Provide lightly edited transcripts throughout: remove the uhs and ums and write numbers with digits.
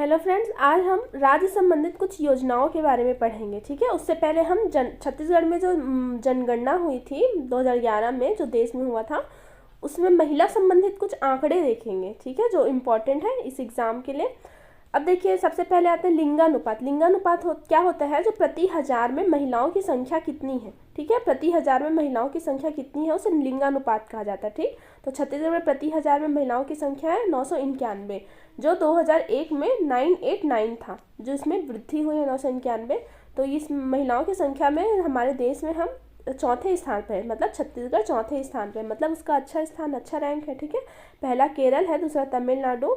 Hello friends, आज हम राज्य संबंधित कुछ योजनाओं के बारे में पढ़ेंगे। ठीक है, उससे पहले हम छत्तीसगढ़ में जो जनगणना हुई थी 2011 में, जो देश में हुआ था, उसमें महिला संबंधित कुछ आंकड़े देखेंगे। ठीक है, जो इम्पोर्टेंट है इस एग्ज़ाम के लिए। अब देखिए, सबसे पहले आते हैं लिंगानुपात। लिंगानुपात क्या होता है? जो प्रति हजार में महिलाओं की संख्या कितनी है। ठीक है, प्रति हजार में महिलाओं की संख्या कितनी है उसे लिंगानुपात कहा जाता है। ठीक, तो छत्तीसगढ़ में प्रति हजार में महिलाओं की संख्या है 991, जो 2001 में 989 था, जो इसमें वृद्धि हुई है 991। तो इस महिलाओं की संख्या में हमारे देश में हम चौथे स्थान पर है, मतलब छत्तीसगढ़ चौथे स्थान पर है, मतलब उसका अच्छा स्थान, अच्छा रैंक है। ठीक है, पहला केरल है, दूसरा तमिलनाडु,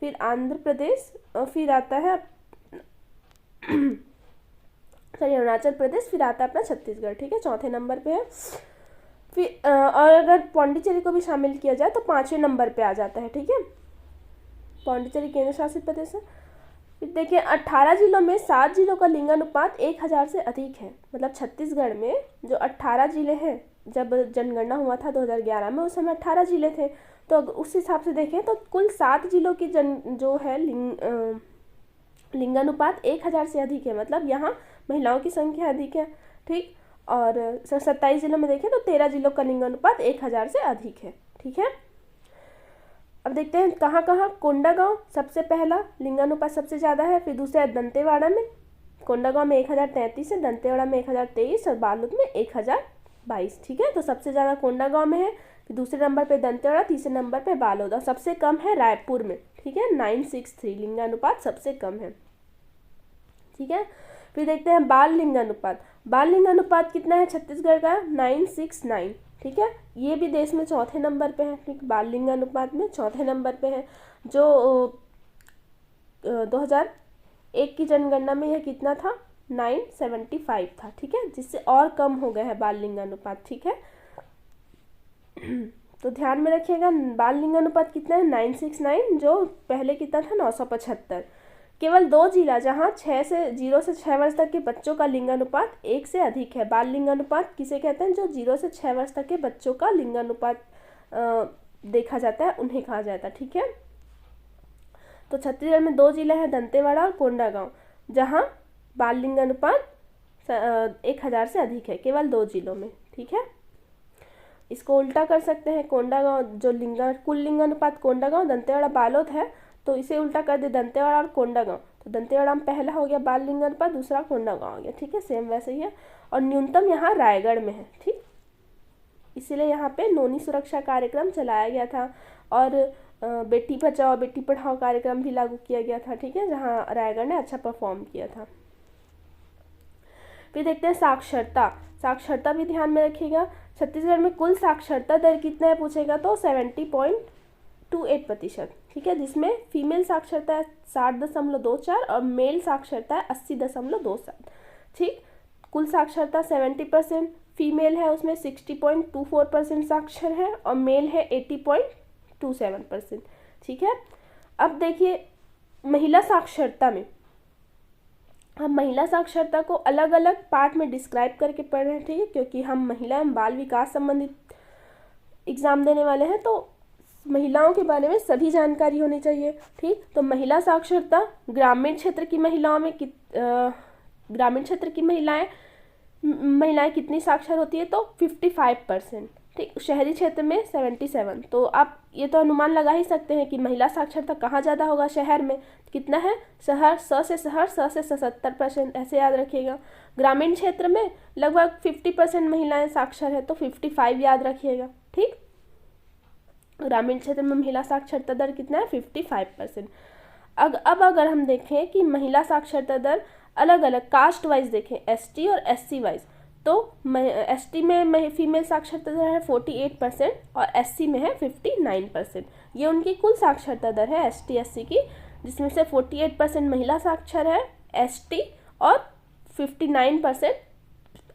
फिर आंध्र प्रदेश, फिर आता है सॉरी अरुणाचल प्रदेश, फिर आता है अपना छत्तीसगढ़। ठीक है, चौथे नंबर पे है। फिर और अगर पौंडीचेरी को भी शामिल किया जाए तो 5वें नंबर पे आ जाता है। ठीक है, पौंडीचेरी केंद्र शासित प्रदेश है। फिर देखिए, 18 जिलों में 7 जिलों का लिंगानुपात 1000 से अधिक है। मतलब छत्तीसगढ़ में जो 18 जिले हैं, जब जनगणना हुआ था 2011 में, उस समय 18 जिले थे, तो उस हिसाब से देखें तो कुल 7 जिलों की जो है लिंगानुपात 1000 से अधिक है। मतलब यहाँ महिलाओं की संख्या अधिक है। ठीक, और 27 जिलों में देखें तो 13 जिलों का लिंगानुपात 1000 से अधिक है। ठीक है, अब देखते हैं कहाँ कहाँ। कोंडागांव सबसे पहला, लिंगानुपात सबसे ज़्यादा है। फिर दूसरा है दंतेवाड़ा में, कोंडागांव में 1033 है, दंतेवाड़ा में 1023 और बालोद में 1022। ठीक है, तो सबसे ज़्यादा कोंडागांव में है, फिर दूसरे नंबर पे दंतेवाड़ा, तीसरे नंबर पे बालोद, और सबसे कम है रायपुर में। ठीक है, 963 लिंगानुपात सबसे कम है। ठीक है, फिर देखते हैं बाल लिंगानुपात। बाल लिंगानुपात कितना है छत्तीसगढ़ का? 969। ठीक है, ये भी देश में चौथे नंबर पे है। ठीक, बाल लिंगानुपात में चौथे नंबर पे है। जो 2001 की जनगणना में यह कितना था? 975 था। ठीक है, जिससे और कम हो गया है बाल लिंगानुपात। ठीक है, तो ध्यान में रखिएगा, बाल लिंगानुपात कितना है? 969, जो पहले कितना था? 975। केवल 2 जिला जहां 0 से 6 वर्ष तक के बच्चों का लिंगानुपात 1 से अधिक है। बाल लिंगानुपात किसे कहते हैं? जो 0 से 6 वर्ष तक के बच्चों का लिंगानुपात देखा जाता है, उन्हें कहा जाता है। ठीक है, तो छत्तीसगढ़ में 2 जिले हैं, दंतेवाड़ा और कोंडागांव, जहां बाल लिंगानुपात 1000 से अधिक है, केवल 2 जिलों में। ठीक है, इसको उल्टा कर सकते हैं। कोंडागांव जो कुल लिंगानुपात कोंडागांव, दंतेवाड़ा, बालोद है, तो इसे उल्टा कर दे दंतेवाड़ा और कोंडागांव, तो दंतेवाड़ा में पहला हो गया बाल लिंगानुपात, दूसरा कोंडागांव हो गया। ठीक है, सेम वैसे ही है। और न्यूनतम यहाँ रायगढ़ में है। ठीक, इसीलिए यहाँ पे नोनी सुरक्षा कार्यक्रम चलाया गया था, और बेटी बचाओ बेटी पढ़ाओ कार्यक्रम भी लागू किया गया था। ठीक है, जहाँ रायगढ़ ने अच्छा परफॉर्म किया था। फिर देखते हैं साक्षरता। साक्षरता भी ध्यान में रखिएगा। छत्तीसगढ़ में कुल साक्षरता दर कितना है पूछेगा तो 70.28%। ठीक है, जिसमें फीमेल साक्षरता है 60.24 और मेल साक्षरता है 80.27। ठीक, कुल साक्षरता 70% फीमेल है, उसमें 60.24% साक्षर है, और मेल है 80.27%। ठीक है, अब देखिए महिला साक्षरता में हम महिला साक्षरता को अलग अलग पार्ट में डिस्क्राइब करके पढ़ रहे हैं। ठीक है, क्योंकि हम महिला एवं बाल विकास संबंधित एग्जाम देने वाले हैं, तो महिलाओं के बारे में सभी जानकारी होनी चाहिए। ठीक, तो महिला साक्षरता ग्रामीण क्षेत्र की महिलाओं में ग्रामीण क्षेत्र की महिलाएं कितनी साक्षर होती है तो 55%। ठीक, शहरी क्षेत्र में 77। तो आप ये तो अनुमान लगा ही सकते हैं कि महिला साक्षरता कहाँ ज़्यादा होगा। शहर में कितना है? शहर स से 77%, ऐसे याद रखिएगा। ग्रामीण क्षेत्र में लगभग 50% महिलाएं साक्षर है, तो 55 याद रखिएगा। ठीक, ग्रामीण क्षेत्र में महिला साक्षरता दर कितना है? 55%। अब अगर हम देखें कि महिला साक्षरता दर अलग अलग कास्ट वाइज देखें, एसटी और एससी वाइज, तो एसटी में फीमेल साक्षरता दर है 48% और एससी में है 59%। ये उनकी कुल साक्षरता दर है एसटी एससी की, जिसमें से 48% महिला साक्षर है एसटी और 59%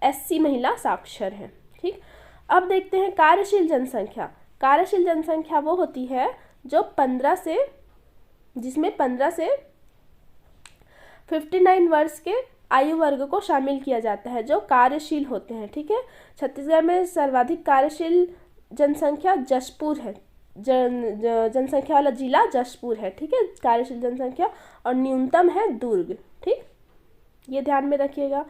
एससी महिला साक्षर है। ठीक, अब देखते हैं कार्यशील जनसंख्या। कार्यशील जनसंख्या वो होती है जो 15 से 59 वर्ष के आयु वर्ग को शामिल किया जाता है, जो कार्यशील होते हैं। ठीक है, छत्तीसगढ़ में सर्वाधिक कार्यशील जनसंख्या जशपुर है, जनसंख्या वाला जिला जशपुर है, ठीक है, कार्यशील जनसंख्या, और न्यूनतम है दुर्ग, ठीक, ये ध्यान में रखिएगा।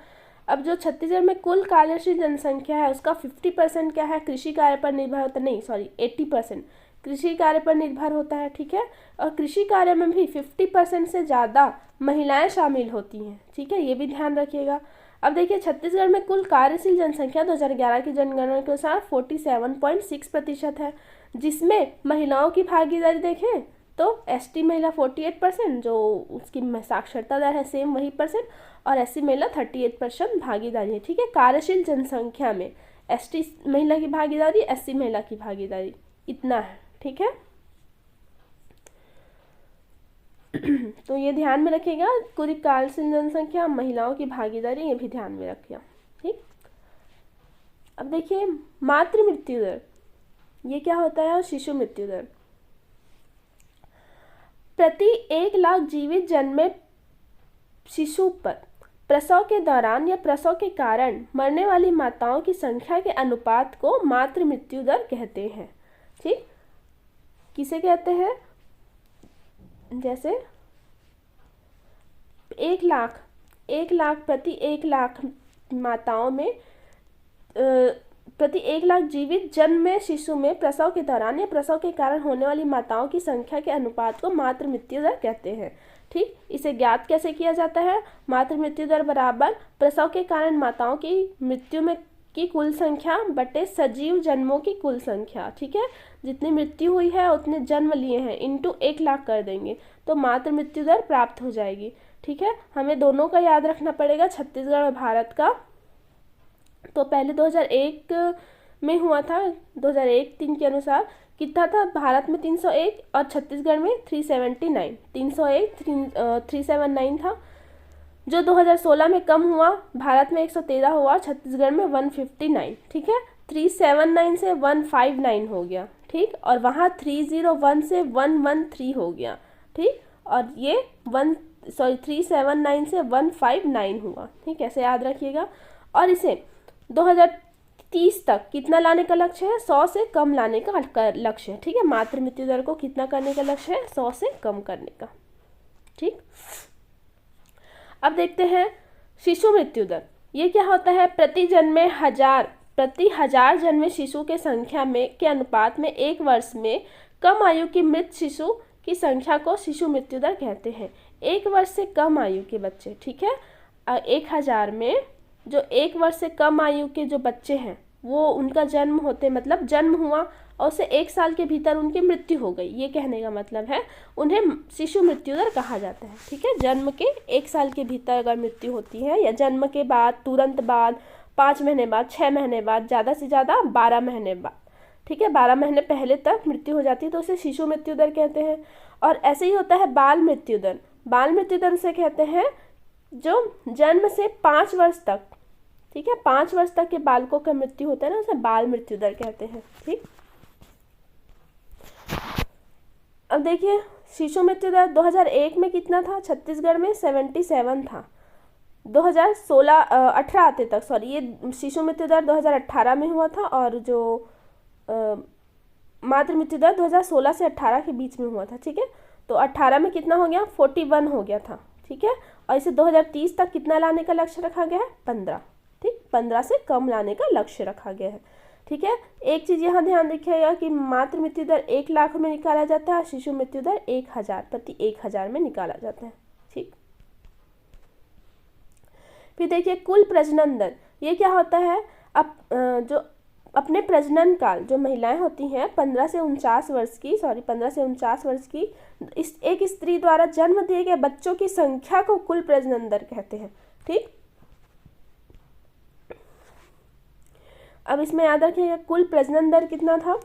अब जो छत्तीसगढ़ में कुल कार्यशील जनसंख्या है उसका 50% क्या है, कृषि कार्य पर निर्भर होता है, नहीं सॉरी 80% कृषि कार्य पर निर्भर होता है, ठीक है, और कृषि कार्य में भी 50% से ज़्यादा महिलाएं शामिल होती हैं, ठीक है, ये भी ध्यान रखिएगा। अब देखिए छत्तीसगढ़ में कुल कार्यशील जनसंख्या 2011 की जनगणना के अनुसार 47.6% है, जिसमें महिलाओं की भागीदारी देखें तो एसटी महिला 48%, जो उसकी साक्षरता दर है सेम वही परसेंट, और एससी महिला 38% भागीदारी है, ठीक है, कार्यशील जनसंख्या में एसटी महिला की भागीदारी, एससी महिला की भागीदारी इतना है, ठीक है। तो ये ध्यान में रखिएगा, पूरी कार्यशील जनसंख्या, महिलाओं की भागीदारी, ये भी ध्यान में रखिएगा, ठीक। अब देखिए मातृ मृत्यु दर, ये क्या होता है, शिशु मृत्यु दर। प्रति 1 लाख जीवित जन्मे शिशु पर प्रसव के दौरान या प्रसव के कारण मरने वाली माताओं की संख्या के अनुपात को मातृ मृत्यु दर कहते हैं, ठीक। किसे कहते हैं, जैसे 1 लाख प्रति 1 लाख माताओं में प्रति 1 लाख जीवित जन्म में शिशु में प्रसव के दौरान या प्रसव के कारण होने वाली माताओं की संख्या के अनुपात को मातृ मृत्यु दर कहते हैं, ठीक। इसे ज्ञात कैसे किया जाता है, मातृ मृत्यु दर बराबर प्रसव के कारण माताओं की मृत्यु में की कुल संख्या बटे सजीव जन्मों की कुल संख्या, ठीक है, जितनी मृत्यु हुई है उतने जन्म लिए हैं इंटू 1 लाख कर देंगे तो मातृ मृत्यु दर प्राप्त हो जाएगी, ठीक है। हमें दोनों का याद रखना पड़ेगा, छत्तीसगढ़ और भारत का। तो पहले 2001 में हुआ था, 2001-3 के अनुसार कितना था, भारत में 301 और छत्तीसगढ़ में 379, 379 था। जो 2016 में कम हुआ, भारत में 113 हुआ, छत्तीसगढ़ में 159, ठीक है, 379 से 159 हो गया, ठीक, और वहाँ 301 से 113 हो गया, ठीक, और ये 379 से 159 हुआ, ठीक, ऐसे याद रखिएगा। और इसे 2030 तक कितना लाने का लक्ष्य है, 100 से कम लाने का लक्ष्य है, ठीक है, मातृ मृत्यु दर को कितना करने का लक्ष्य है, 100 से कम करने का, ठीक। अब देखते हैं शिशु मृत्यु दर, ये क्या होता है, प्रति हजार जन्मे शिशु के संख्या में के अनुपात में 1 वर्ष में कम आयु की मृत शिशु की संख्या को शिशु मृत्यु दर कहते हैं। 1 वर्ष से कम आयु के बच्चे, ठीक है, 1000 में जो 1 वर्ष से कम आयु के जो बच्चे हैं वो उनका जन्म होते, मतलब जन्म हुआ और उसे 1 साल के भीतर उनकी मृत्यु हो गई, ये कहने का मतलब है उन्हें शिशु मृत्यु दर कहा जाता है, ठीक है। जन्म के 1 साल के भीतर अगर मृत्यु होती है या जन्म के बाद, तुरंत बाद, 5 महीने बाद, 6 महीने बाद, ज़्यादा से ज़्यादा 12 महीने बाद, ठीक है, 12 महीने पहले तक मृत्यु हो जाती है तो उसे शिशु मृत्यु दर कहते हैं। और ऐसे ही होता है बाल मृत्यु दर। बाल मृत्यु दर उसे कहते हैं जो जन्म से 5 वर्ष तक, ठीक है, 5 वर्ष तक के बालकों का मृत्यु होता है ना, उसे बाल मृत्यु दर कहते हैं, ठीक। अब देखिए शिशु मृत्यु दर 2001 में कितना था, छत्तीसगढ़ में 77 था। 18 आते तक, सॉरी, ये शिशु मृत्यु दर 2018 में हुआ था और जो मातृ मृत्यु दर 2016 से 18 के बीच में हुआ था, ठीक है। तो 18 में कितना हो गया, 41 हो गया था, ठीक है, और इसे 2030 तक कितना लाने का लक्ष्य रखा गया है, 15, ठीक, 15 से कम लाने का लक्ष्य रखा गया है, ठीक है। एक चीज़ यहाँ ध्यान रखिएगा कि मातृ मृत्यु दर 1 लाख में निकाला जाता है, शिशु मृत्यु दर 1000 प्रति 1000 में निकाला जाता है, ठीक। फिर देखिए कुल प्रजनन दर, ये क्या होता है, अब जो अपने प्रजनन काल जो महिलाएं होती हैं 15 से 49 वर्ष की इस एक स्त्री द्वारा जन्म दिए गए बच्चों की संख्या को कुल प्रजनन दर कहते हैं, ठीक। अब इसमें याद रखिएगा कुल प्रजनन दर कितना था,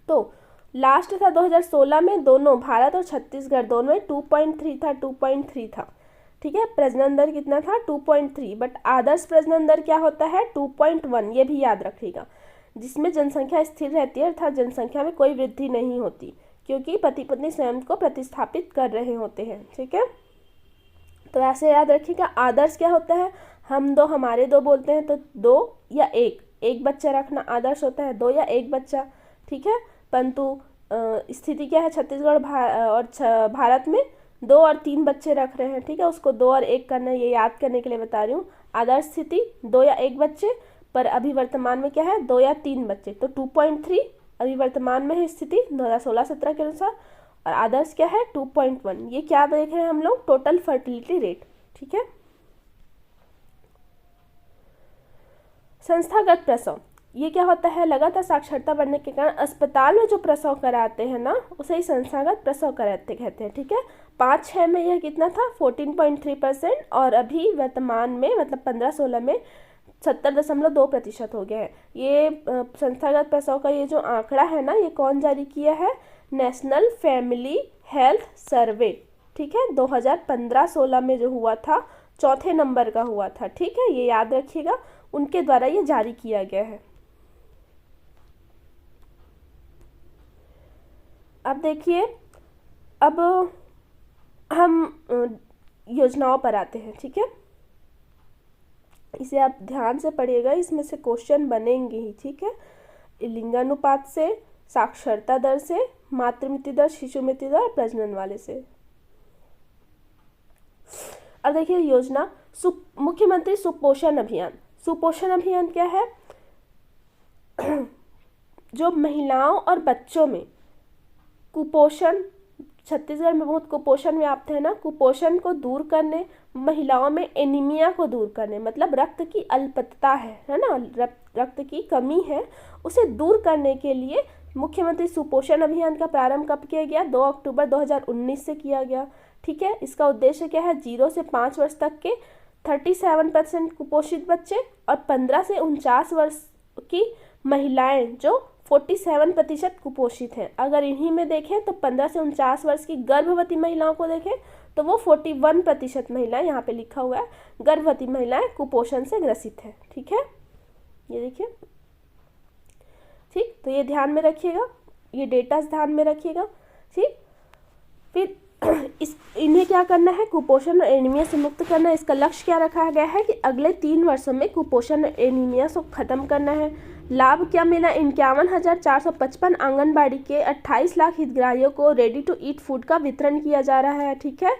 तो लास्ट था 2016 में, दोनों भारत और छत्तीसगढ़ दोनों में 2.3 था, ठीक है। प्रजनन दर कितना था, 2.3, बट आदर्श प्रजनन दर क्या होता है, 2.1, ये भी याद रखिएगा, जिसमें जनसंख्या स्थिर रहती है, अर्थात जनसंख्या में कोई वृद्धि नहीं होती क्योंकि पति पत्नी स्वयं को प्रतिस्थापित कर रहे होते हैं, ठीक है। तो ऐसे याद रखिएगा, आदर्श क्या होता है, हम दो हमारे दो बोलते हैं तो 2 या 1 बच्चा रखना आदर्श होता है, 2 या 1 बच्चा, ठीक है। परंतु स्थिति क्या है, छत्तीसगढ़ भारत में 2 और 3 बच्चे रख रहे हैं, ठीक है। उसको 2 और 1 करना, ये याद करने के लिए बता रही हूँ। आदर्श स्थिति 2 या 1 बच्चे, पर अभी वर्तमान में क्या है 2 या 3 बच्चे, तो 2.3 अभी वर्तमान में है स्थिति 2016-17 के अनुसार, और आदर्श क्या है 2.1। ये क्या देख रहे हैं हम लोग, टोटल फर्टिलिटी रेट, ठीक है। संस्थागत प्रसव, ये क्या होता है, लगातार साक्षरता बढ़ने के कारण अस्पताल में जो प्रसव कराते हैं ना, उसे ही संस्थागत प्रसव कराते कहते हैं, ठीक है। 5-6 में यह कितना था 14.3%, और अभी वर्तमान में मतलब 15-16 में 70.2% हो गया है। ये संस्थागत प्रसव का ये जो आंकड़ा है ना, ये कौन जारी किया है, नेशनल फैमिली हेल्थ सर्वे, ठीक है। 2015-16 में जो हुआ था, 4थे नंबर का हुआ था, ठीक है। ये याद रखिएगा, उनके द्वारा ये जारी किया गया है। अब देखिए, अब हम योजनाओं पर आते हैं, ठीक है। इसे आप ध्यान से पढ़िएगा, इसमें से क्वेश्चन बनेंगे ही, ठीक है। लिंगानुपात से, साक्षरता दर से, मातृ मृत्यु दर, शिशु मृत्यु दर, प्रजनन वाले से। अब देखिए योजना, मुख्यमंत्री सुपोषण अभियान। सुपोषण अभियान क्या है, जो महिलाओं और बच्चों में कुपोषण, छत्तीसगढ़ में बहुत कुपोषण व्याप्त है ना, कुपोषण को दूर करने, महिलाओं में एनीमिया को दूर करने, मतलब रक्त की अल्पत्ता है ना, रक्त की कमी है, उसे दूर करने के लिए मुख्यमंत्री सुपोषण अभियान का प्रारंभ कब किया गया, 2 अक्टूबर 2019 से किया गया, ठीक है। इसका उद्देश्य क्या है, 0 से 5 वर्ष तक के 37% कुपोषित बच्चे और 15 से 49 वर्ष की महिलाएं जो 47% कुपोषित हैं। अगर इन्हीं में देखें तो 15 से 49 वर्ष की गर्भवती महिलाओं को देखें तो वो 41% महिलाएं, यहाँ पे लिखा हुआ है गर्भवती महिलाएं कुपोषण से ग्रसित है, ठीक है। ये देखिए, ठीक, तो ये ध्यान में रखिएगा, ये डेटा ध्यान में रखिएगा, ठीक। फिर इन्हें क्या करना है, कुपोषण और एनीमिया से मुक्त करना है। इसका लक्ष्य क्या रखा गया है कि अगले 3 वर्षों में कुपोषण और एनीमिया को खत्म करना है। लाभ क्या मिला, 51,455 आंगनबाड़ी के 28 लाख हितग्राहियों को रेडी टू ईट फूड का वितरण किया जा रहा है, ठीक है।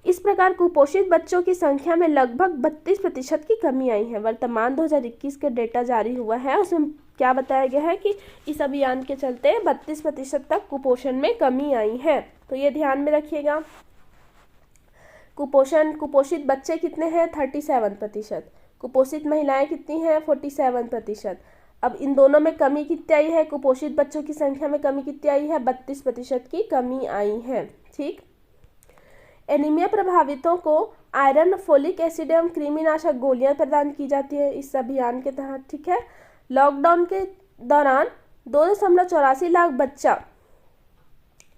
इस प्रकार कुपोषित बच्चों की संख्या में लगभग 32% की कमी आई है। वर्तमान 2021 के डेटा जारी हुआ है, उसमें क्या बताया गया है कि इस अभियान के चलते 32% तक कुपोषण में कमी आई है, तो ये ध्यान में रखिएगा। कुपोषित बच्चे कितने हैं, 37%। कुपोषित महिलाएं कितनी हैं, 47%। अब इन दोनों में कमी कितनी आई है, कुपोषित बच्चों की संख्या में कमी कितनी आई है, 32% की कमी आई है, ठीक। एनीमिया प्रभावितों को आयरन, फोलिक एसिड एवं कृमिनाशक गोलियां प्रदान की जाती है इस अभियान के तहत, ठीक है। लॉकडाउन के दौरान 2.84 लाख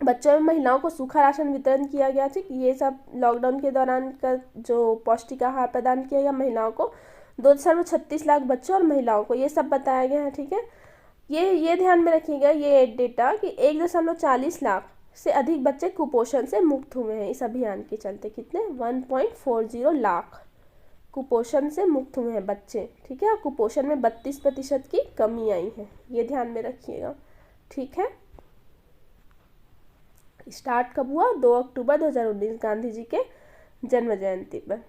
बच्चों में महिलाओं को सूखा राशन वितरण किया गया, ठीक। ये सब लॉकडाउन के दौरान का जो पौष्टिक आहार प्रदान किया गया महिलाओं को, 2.36 लाख बच्चों और महिलाओं को, ये सब बताया गया है, ठीक है। ये ध्यान में रखिएगा ये डेटा कि 1.40 लाख से अधिक बच्चे कुपोषण से मुक्त हुए हैं इस अभियान के चलते। कितने, 1.40 लाख कुपोषण से मुक्त हुए हैं बच्चे, ठीक है। कुपोषण में 32% की कमी आई है, ये ध्यान में रखिएगा, ठीक है। स्टार्ट कब हुआ, 2 अक्टूबर 2019 गांधी जी के जन्म जयंती पर।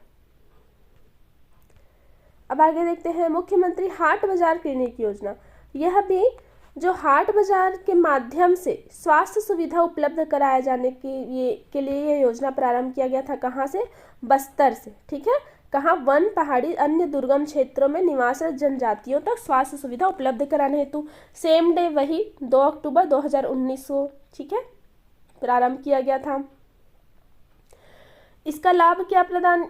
अब आगे देखते हैं मुख्यमंत्री हाट बाजार क्लिनिक योजना। यह भी जो हाट बाजार के माध्यम से स्वास्थ्य सुविधा उपलब्ध कराए जाने के लिए ये योजना प्रारंभ किया गया था। कहाँ से, बस्तर से, ठीक है। कहाँ, वन, पहाड़ी, अन्य दुर्गम क्षेत्रों में निवासरत जनजातियों तक स्वास्थ्य सुविधा उपलब्ध कराने हेतु सेम डे वही 2 अक्टूबर 2019 को, ठीक है, प्रारंभ किया गया था। इसका लाभ क्या प्रदान,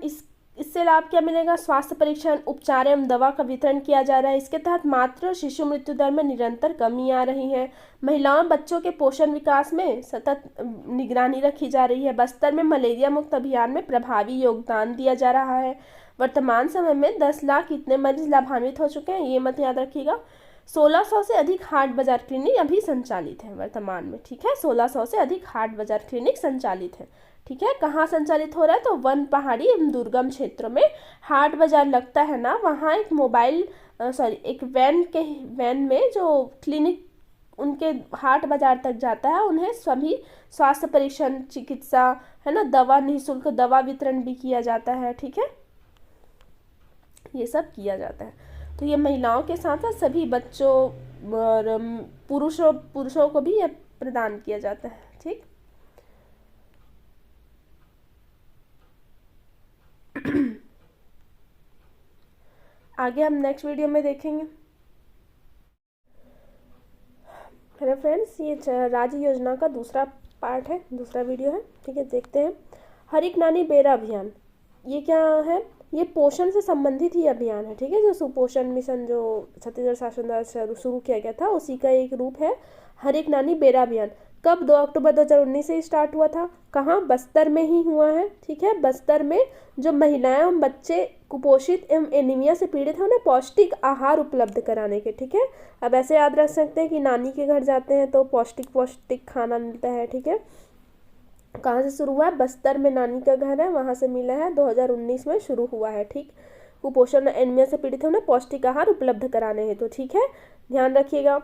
इससे लाभ क्या मिलेगा, स्वास्थ्य परीक्षण, उपचार एवं दवा का वितरण किया जा रहा है। इसके तहत मातृ और शिशु मृत्यु दर में निरंतर कमी आ रही है। महिलाओं बच्चों के पोषण विकास में सतत निगरानी रखी जा रही है। बस्तर में मलेरिया मुक्त अभियान में प्रभावी योगदान दिया जा रहा है। वर्तमान समय में 10 लाख इतने मरीज लाभान्वित हो चुके हैं, ये मत याद रखिएगा। 1600 से अधिक हाट बाजार क्लिनिक अभी संचालित है वर्तमान में, ठीक है। 1600 से अधिक हाट बाजार क्लिनिक संचालित है, ठीक है। कहाँ संचालित हो रहा है, तो वन, पहाड़ी एवं दुर्गम क्षेत्रों में हाट बाजार लगता है ना, वहाँ एक वैन में जो क्लिनिक उनके हाट बाजार तक जाता है, उन्हें सभी स्वास्थ्य परीक्षण, चिकित्सा, है ना, दवा, निःशुल्क दवा वितरण भी किया जाता है। ठीक है, ये सब किया जाता है। तो ये महिलाओं के साथ साथ सभी बच्चों और पुरुषों को भी ये प्रदान किया जाता है। ठीक, आगे हम नेक्स्ट वीडियो में देखेंगे। हेलो फ्रेंड्स, ये राज्य योजना का दूसरा पार्ट है, दूसरा वीडियो है। ठीक है, देखते हैं। हर एक नानी बेरा अभियान, ये क्या है? ये पोषण से संबंधित ही अभियान है। ठीक है, जो सुपोषण मिशन जो छत्तीसगढ़ शासन द्वारा शुरू किया गया था, उसी का एक रूप है हर एक नानी बेरा अभियान। कब? 2 अक्टूबर 2019 से स्टार्ट हुआ था। कहाँ? बस्तर में ही हुआ है। ठीक है, बस्तर में जो महिलाएं एवं बच्चे कुपोषित एवं एनीमिया से पीड़ित हैं, उन्हें पौष्टिक आहार उपलब्ध कराने के। ठीक है, अब ऐसे याद रख सकते हैं कि नानी के घर जाते हैं तो पौष्टिक खाना मिलता है। ठीक है, कहाँ से शुरू हुआ है? बस्तर में नानी का घर है, वहाँ से मिला है, 2019 में शुरू हुआ है। ठीक, कुपोषण एनीमिया से पीड़ित है, उन्हें पौष्टिक आहार उपलब्ध कराने हैं। तो ठीक है, ध्यान रखिएगा।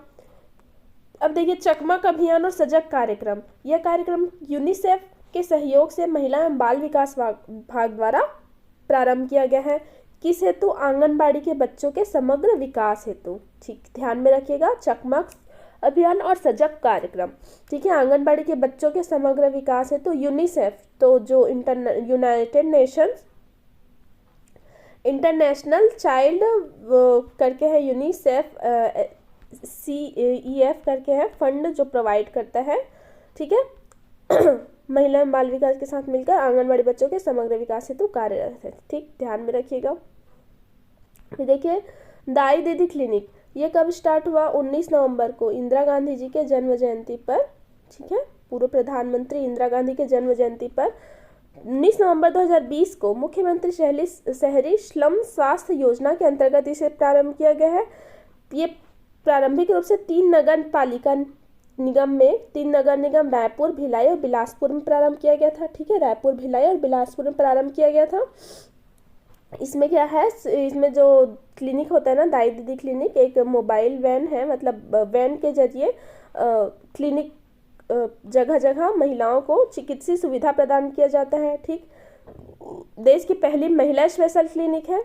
अब देखिए, चकमक अभियान और सजग कार्यक्रम। यह कार्यक्रम यूनिसेफ के सहयोग से महिला एवं बाल विकास विभाग द्वारा प्रारंभ किया गया है। किस हेतु? आंगनबाड़ी के बच्चों के समग्र विकास हेतु। ठीक, ध्यान में रखिएगा, चकमक अभियान और सजग कार्यक्रम। ठीक है, आंगनबाड़ी के बच्चों के समग्र विकास हेतु यूनिसेफ, तो जो यूनाइटेड नेशंस इंटरनेशनल चाइल्ड करके है, यूनिसेफ CEF करके है, फंड जो प्रोवाइड करता है। ठीक है, महिला एवं बाल विकास के साथ मिलकर आंगनबाड़ी बच्चों के समग्र विकास हेतु कार्यरत है। ठीक, ध्यान में रखिएगा। फिर देखिए, दाई दीदी क्लिनिक, ये कब स्टार्ट हुआ? 19 नवंबर को, इंदिरा गांधी जी के जन्म जयंती पर। ठीक है, पूर्व प्रधानमंत्री इंदिरा गांधी के जन्म जयंती पर 19 नवंबर 2020 को मुख्यमंत्री शहरी स्लम स्वास्थ्य योजना के अंतर्गत इसे प्रारंभ किया गया है। ये प्रारंभिक रूप से 3 नगर पालिका निगम में, 3 नगर निगम रायपुर, भिलाई और बिलासपुर में प्रारंभ किया गया था। ठीक है, रायपुर, भिलाई और बिलासपुर में प्रारंभ किया गया था। इसमें क्या है? इसमें जो क्लिनिक होता है ना, दाई दीदी क्लिनिक, एक मोबाइल वैन है, मतलब वैन के जरिए क्लिनिक जगह जगह महिलाओं को चिकित्सीय सुविधा प्रदान किया जाता है। ठीक, देश की पहली महिला स्पेशल क्लिनिक है,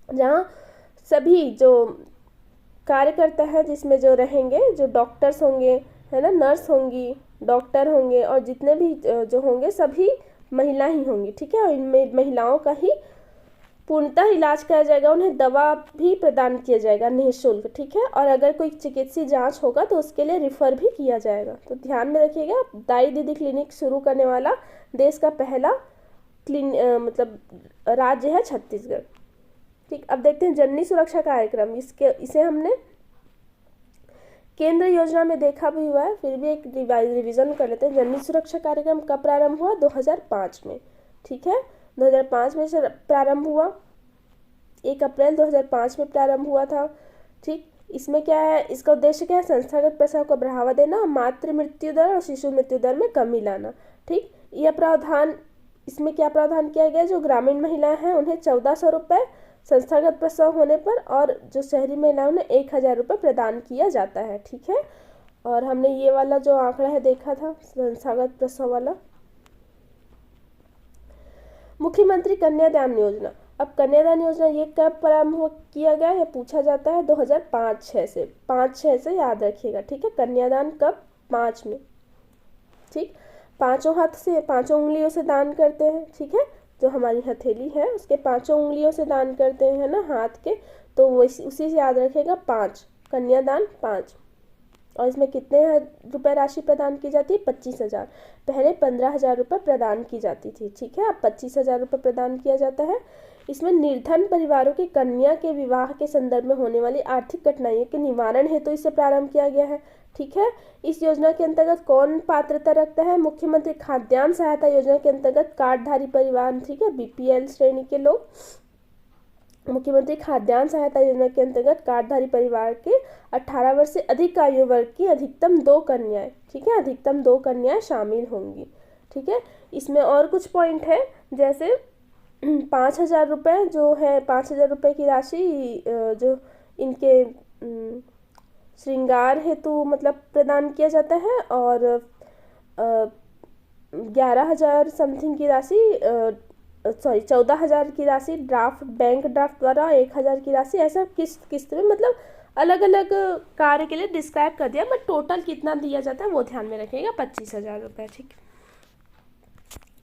जहाँ सभी जो कार्यकर्ता है, जिसमें जो रहेंगे, जो डॉक्टर्स होंगे, है ना, नर्स होंगी, डॉक्टर होंगे, और जितने भी जो होंगे सभी महिला ही होंगी। ठीक है, और इनमें महिलाओं का ही पूर्णतः इलाज किया जाएगा, उन्हें दवा भी प्रदान किया जाएगा निःशुल्क। ठीक है, और अगर कोई चिकित्सीय जांच होगा तो उसके लिए रिफर भी किया जाएगा। तो ध्यान में रखिएगा, दाई दीदी क्लिनिक शुरू करने वाला देश का पहला मतलब राज्य है छत्तीसगढ़। ठीक, अब देखते हैं जननी सुरक्षा कार्यक्रम। इसे हमने केंद्र योजना में देखा भी हुआ है, फिर भी एक रिवीजन कर लेते हैं। जननी सुरक्षा कार्यक्रम कब प्रारंभ हुआ? 2005 में। ठीक है, 2005 में से प्रारंभ हुआ, 1 अप्रैल 2005 में प्रारंभ हुआ था। ठीक, इसमें क्या है? इसका उद्देश्य क्या है? संस्थागत प्रसव को बढ़ावा देना, मातृ मृत्यु दर और शिशु मृत्यु दर में कमी लाना। ठीक, यह प्रावधान, इसमें क्या प्रावधान किया गया? जो ग्रामीण महिलाएं हैं उन्हें 1400 रुपये संस्थागत प्रसव होने पर, और जो शहरी महिलाओं ने 1000 रुपये प्रदान किया जाता है। ठीक है, और हमने ये वाला जो आंकड़ा है देखा था, संस्थागत प्रसव वाला। मुख्यमंत्री कन्यादान योजना। अब कन्यादान योजना ये कब प्रारंभ किया गया? ये पूछा जाता है 2005-6 से, 5-6 से याद रखिएगा। ठीक है, कन्यादान कब? 5 में। ठीक, 5 हाथ से, 5 उंगलियों से दान करते हैं। ठीक है, जो हमारी हथेली है उसके 5 उंगलियों से दान करते हैं ना, हाथ के, तो वो उसी से याद रखेगा 5, कन्यादान 5। और इसमें कितने रुपए राशि प्रदान की जाती है? 25,000। पहले 15,000 रुपये प्रदान की जाती थी। ठीक है, अब 25,000 रुपये प्रदान किया जाता है। इसमें निर्धन परिवारों की कन्या के विवाह के संदर्भ में होने वाली आर्थिक कठिनाइयों के निवारण हेतु इसे प्रारंभ किया गया है। ठीक है, इस योजना के अंतर्गत कौन पात्रता रखता है? मुख्यमंत्री खाद्यान्न सहायता योजना के अंतर्गत कार्डधारी परिवार, ठीक है, BPL श्रेणी के लोग। मुख्यमंत्री खाद्यान्न सहायता योजना के अंतर्गत कार्डधारी परिवार के 18 वर्ष से अधिक आयु वर्ग की अधिकतम 2 कन्याएं, ठीक है, अधिकतम 2 कन्याएं शामिल होंगी। ठीक है, इसमें और कुछ पॉइंट है, जैसे 5,000 रुपये जो है, 5,000 रुपये की राशि जो इनके श्रृंगार हेतु मतलब प्रदान किया जाता है, और 11,000 समथिंग की राशि, सॉरी 14,000 की राशि ड्राफ्ट, बैंक ड्राफ्ट द्वारा, 1,000 की राशि, ऐसा किस्त किस्त में मतलब अलग अलग कार्य के लिए डिस्क्राइब कर दिया, बट टोटल कितना दिया जाता है वो ध्यान में रखिएगा, 25,000 रुपये। ठीक,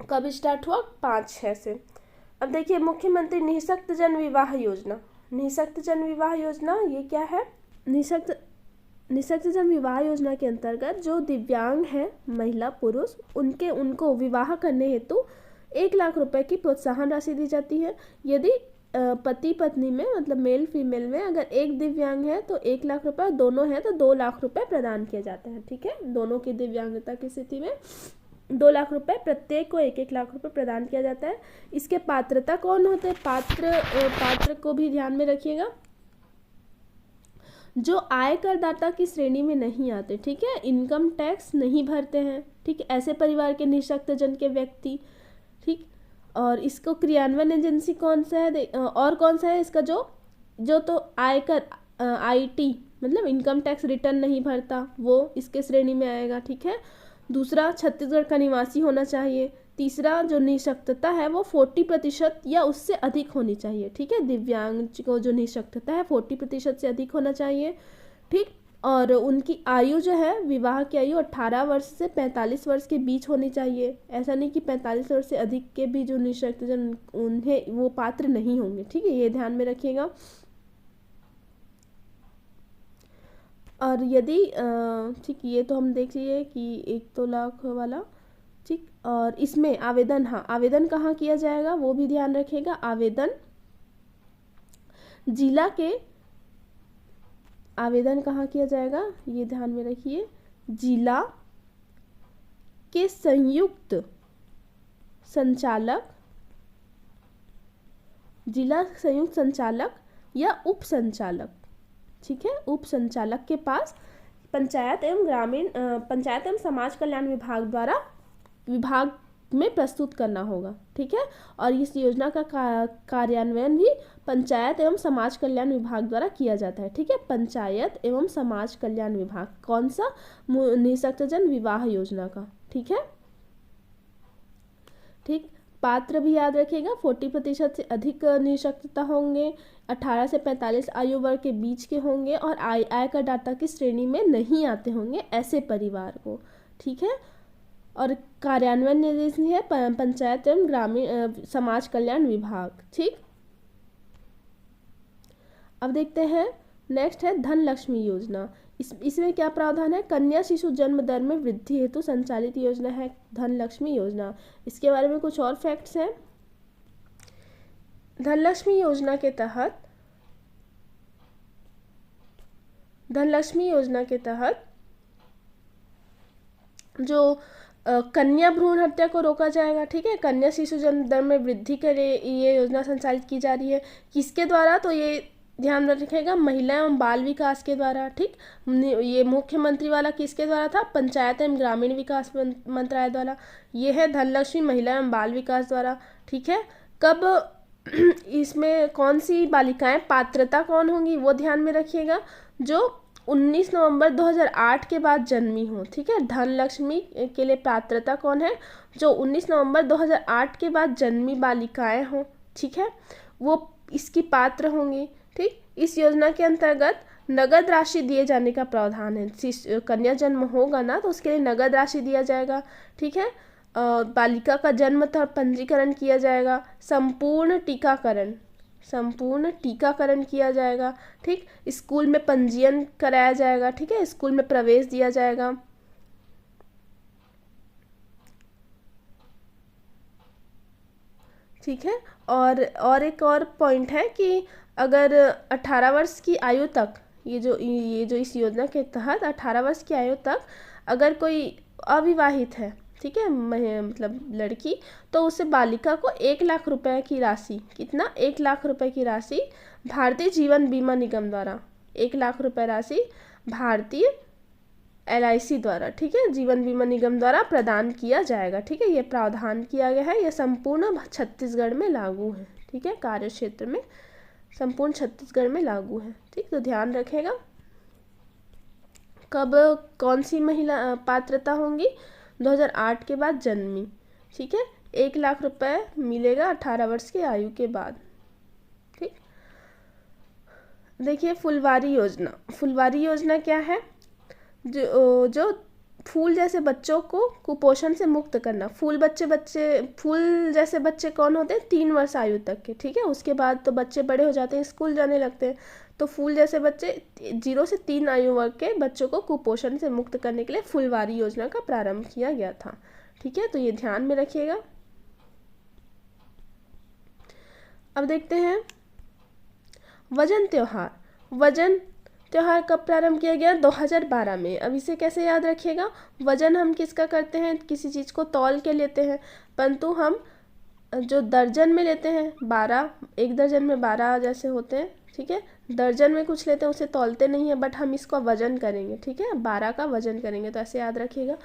कब स्टार्ट हुआ? 5/6 से। अब देखिए मुख्यमंत्री निःशक्त जन विवाह योजना। निःशक्त जन विवाह योजना ये क्या है? निःशक्त जन विवाह योजना के अंतर्गत जो दिव्यांग हैं, महिला पुरुष, उनको विवाह करने हेतु 1,00,000 रुपए की प्रोत्साहन राशि दी जाती है। यदि पति पत्नी में मतलब मेल फीमेल में अगर एक दिव्यांग है तो 1,00,000 रुपये, दोनों हैं तो 2,00,000 रुपये प्रदान किए जाते हैं। ठीक है, दोनों की दिव्यांगता की स्थिति में 2,00,000 रुपये, प्रत्येक को 1-1 लाख रुपये प्रदान किया जाता है। इसके पात्रता कौन होते हैं? पात्र को भी ध्यान में रखिएगा, जो आय करदाता की श्रेणी में नहीं आते। ठीक है, इनकम टैक्स नहीं भरते हैं। ठीक है, ऐसे परिवार के निःशक्त जन के व्यक्ति। ठीक, और इसको क्रियान्वयन एजेंसी कौन सा है? और कौन सा है इसका? जो तो आयकर IT मतलब इनकम टैक्स रिटर्न नहीं भरता, वो इसके श्रेणी में आएगा। ठीक है, दूसरा छत्तीसगढ़ का निवासी होना चाहिए। तीसरा जो निःशक्तता है वो 40% या उससे अधिक होनी चाहिए। ठीक है, दिव्यांग को जो निःशक्तता है 40% से अधिक होना चाहिए। ठीक, और उनकी आयु जो है, विवाह की आयु 18 वर्ष से 45 वर्ष के बीच होनी चाहिए। ऐसा नहीं कि 45 वर्ष से अधिक के भी जो निःशक्तजन उन्हें वो पात्र नहीं होंगे। ठीक है, ये ध्यान में रखिएगा। और यदि ठीक, ये तो हम देख लिए कि 1-2 लाख वाला। ठीक, और इसमें आवेदन, हाँ आवेदन कहाँ किया जाएगा वो भी ध्यान रखिएगा। आवेदन जिला के, आवेदन कहाँ किया जाएगा ये ध्यान में रखिए, जिला के संयुक्त संचालक, जिला संयुक्त संचालक या उप संचालक। ठीक है, उप संचालक के पास पंचायत एवं समाज कल्याण विभाग में प्रस्तुत करना होगा। ठीक है, और इस योजना का कार्यान्वयन भी पंचायत एवं समाज कल्याण विभाग द्वारा किया जाता है। ठीक है, पंचायत एवं समाज कल्याण विभाग, कौन सा? निःशक्तजन विवाह योजना का। ठीक है, ठीक, पात्र भी याद रखिएगा, 40% से अधिक निःशक्तता होंगे, 18 से 45 आयु वर्ग के बीच के होंगे, और आय करदाता की श्रेणी में नहीं आते होंगे ऐसे परिवार को। ठीक है, और कार्यान्वयन एजेंसी है पंचायत एवं ग्रामीण समाज कल्याण विभाग। ठीक, अब देखते हैं नेक्स्ट है धन लक्ष्मी योजना। इसमें क्या प्रावधान है? कन्या शिशु जन्म दर में वृद्धि हेतु संचालित योजना है धन लक्ष्मी योजना। इसके बारे में कुछ और फैक्ट्स हैं। धन लक्ष्मी योजना के तहत जो कन्या भ्रूण हत्या को रोका जाएगा। ठीक है, कन्या शिशु जन्म दर में वृद्धि के लिए ये योजना संचालित की जा रही है। किसके द्वारा? तो ये ध्यान रखिएगा, महिला एवं बाल विकास के द्वारा। ठीक, ये मुख्यमंत्री वाला किसके द्वारा था? पंचायत एवं ग्रामीण विकास मंत्रालय द्वारा। ये है धनलक्ष्मी महिला एवं बाल विकास द्वारा। ठीक है, कब इसमें कौन सी बालिकाएं पात्रता कौन होंगी वो ध्यान में रखिएगा, जो 19 नवंबर 2008 के बाद जन्मी हो। ठीक है, धन लक्ष्मी के लिए पात्रता कौन है? जो 19 नवंबर 2008 के बाद जन्मी बालिकाएं हों। ठीक है, वो इसकी पात्र होंगी। ठीक, इस योजना के अंतर्गत नगद राशि दिए जाने का प्रावधान है। कन्या जन्म होगा ना तो उसके लिए नगद राशि दिया जाएगा। ठीक है, बालिका का जन्म तथा पंजीकरण किया जाएगा। संपूर्ण टीकाकरण किया जाएगा। ठीक, स्कूल में पंजीयन कराया जाएगा। ठीक है, स्कूल में प्रवेश दिया जाएगा। ठीक है, और एक और पॉइंट है कि अगर 18 वर्ष की आयु तक ये जो इस योजना के तहत 18 वर्ष की आयु तक अगर कोई अविवाहित है, ठीक है, मतलब लड़की, तो उसे बालिका को 1,00,000 रुपए की राशि, कितना? 1,00,000 रुपए की राशि भारतीय जीवन बीमा निगम द्वारा, 1,00,000 रुपए राशि भारतीय LIC द्वारा, ठीक है, जीवन बीमा निगम द्वारा प्रदान किया जाएगा। ठीक है, ये प्रावधान किया गया है, यह संपूर्ण छत्तीसगढ़ में लागू है। ठीक है, कार्य क्षेत्र में संपूर्ण छत्तीसगढ़ में लागू है। ठीक, तो ध्यान रखेगा। कब कौन सी महिला पात्रता होंगी? 2008 के बाद जन्मी, ठीक है। 1 लाख रुपए मिलेगा 18 वर्ष की आयु के बाद, ठीक। देखिए फुलवारी योजना, फुलवारी योजना क्या है? जो फूल जैसे बच्चों को कुपोषण से मुक्त करना। फूल जैसे बच्चे कौन होते हैं? 3 वर्ष आयु तक के, ठीक है। उसके बाद तो बच्चे बड़े हो जाते हैं, स्कूल जाने लगते हैं। तो फूल जैसे बच्चे 0 से 3 आयु वर्ग के बच्चों को कुपोषण से मुक्त करने के लिए फुलवारी योजना का प्रारंभ किया गया था, ठीक है। तो ये ध्यान में रखिएगा। अब देखते हैं वजन त्योहार। वजन त्योहार कब प्रारंभ किया गया? 2012 में। अब इसे कैसे याद रखिएगा? वजन हम किसका करते हैं? किसी चीज़ को तौल के लेते हैं, परंतु हम जो दर्जन में लेते हैं 12, 1 दर्जन में 12 जैसे होते हैं, ठीक है। दर्जन में कुछ लेते हैं उसे तौलते नहीं है, बट हम इसका वजन करेंगे, ठीक है। 12 का वजन करेंगे, तो ऐसे याद रखिएगा।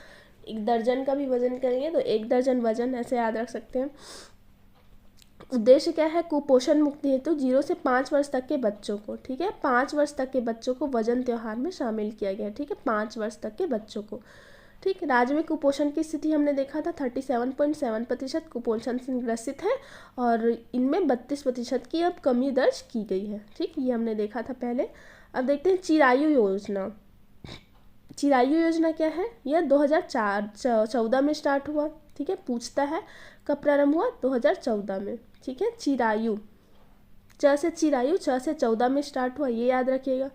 1 दर्जन का भी वजन करेंगे तो 1 दर्जन वजन, ऐसे याद रख सकते हैं। उद्देश्य क्या है? कुपोषण मुक्ति हेतु 0 से 5 वर्ष तक के बच्चों को, ठीक है, 5 वर्ष तक के बच्चों को वजन त्योहार में शामिल किया गया है, ठीक है, 5 वर्ष तक के बच्चों को, ठीक। राज्य में कुपोषण की स्थिति हमने देखा था 37.7% कुपोषण से ग्रसित है और इनमें 32% की अब कमी दर्ज की गई है, ठीक। ये हमने देखा था पहले। अब देखते हैं चिरायु योजना। चिरायु योजना क्या है? यह 2014 में स्टार्ट हुआ, ठीक है। पूछता है कब प्रारंभ हुआ? 2014 में, ठीक है। चिरायु, च से चिरायु, च से 14 में स्टार्ट हुआ, ये याद रखिएगा।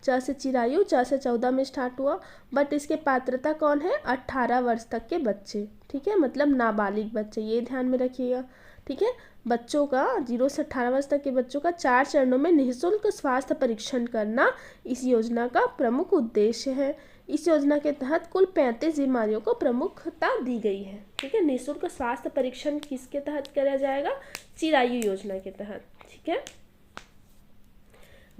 च से चिरायु, च से 14 में स्टार्ट हुआ, बट इसके पात्रता कौन है? 18 वर्ष तक के बच्चे, ठीक है, मतलब नाबालिग बच्चे, ये ध्यान में रखिएगा, ठीक है। बच्चों का 0 से 18 वर्ष तक के बच्चों का 4 चरणों में निःशुल्क स्वास्थ्य परीक्षण करना इस योजना का प्रमुख उद्देश्य है। इस योजना के तहत कुल 35 बीमारियों को प्रमुखता दी गई है, ठीक है। निःशुल्क स्वास्थ्य परीक्षण किसके तहत किया जाएगा? चिरायु योजना के तहत, ठीक है।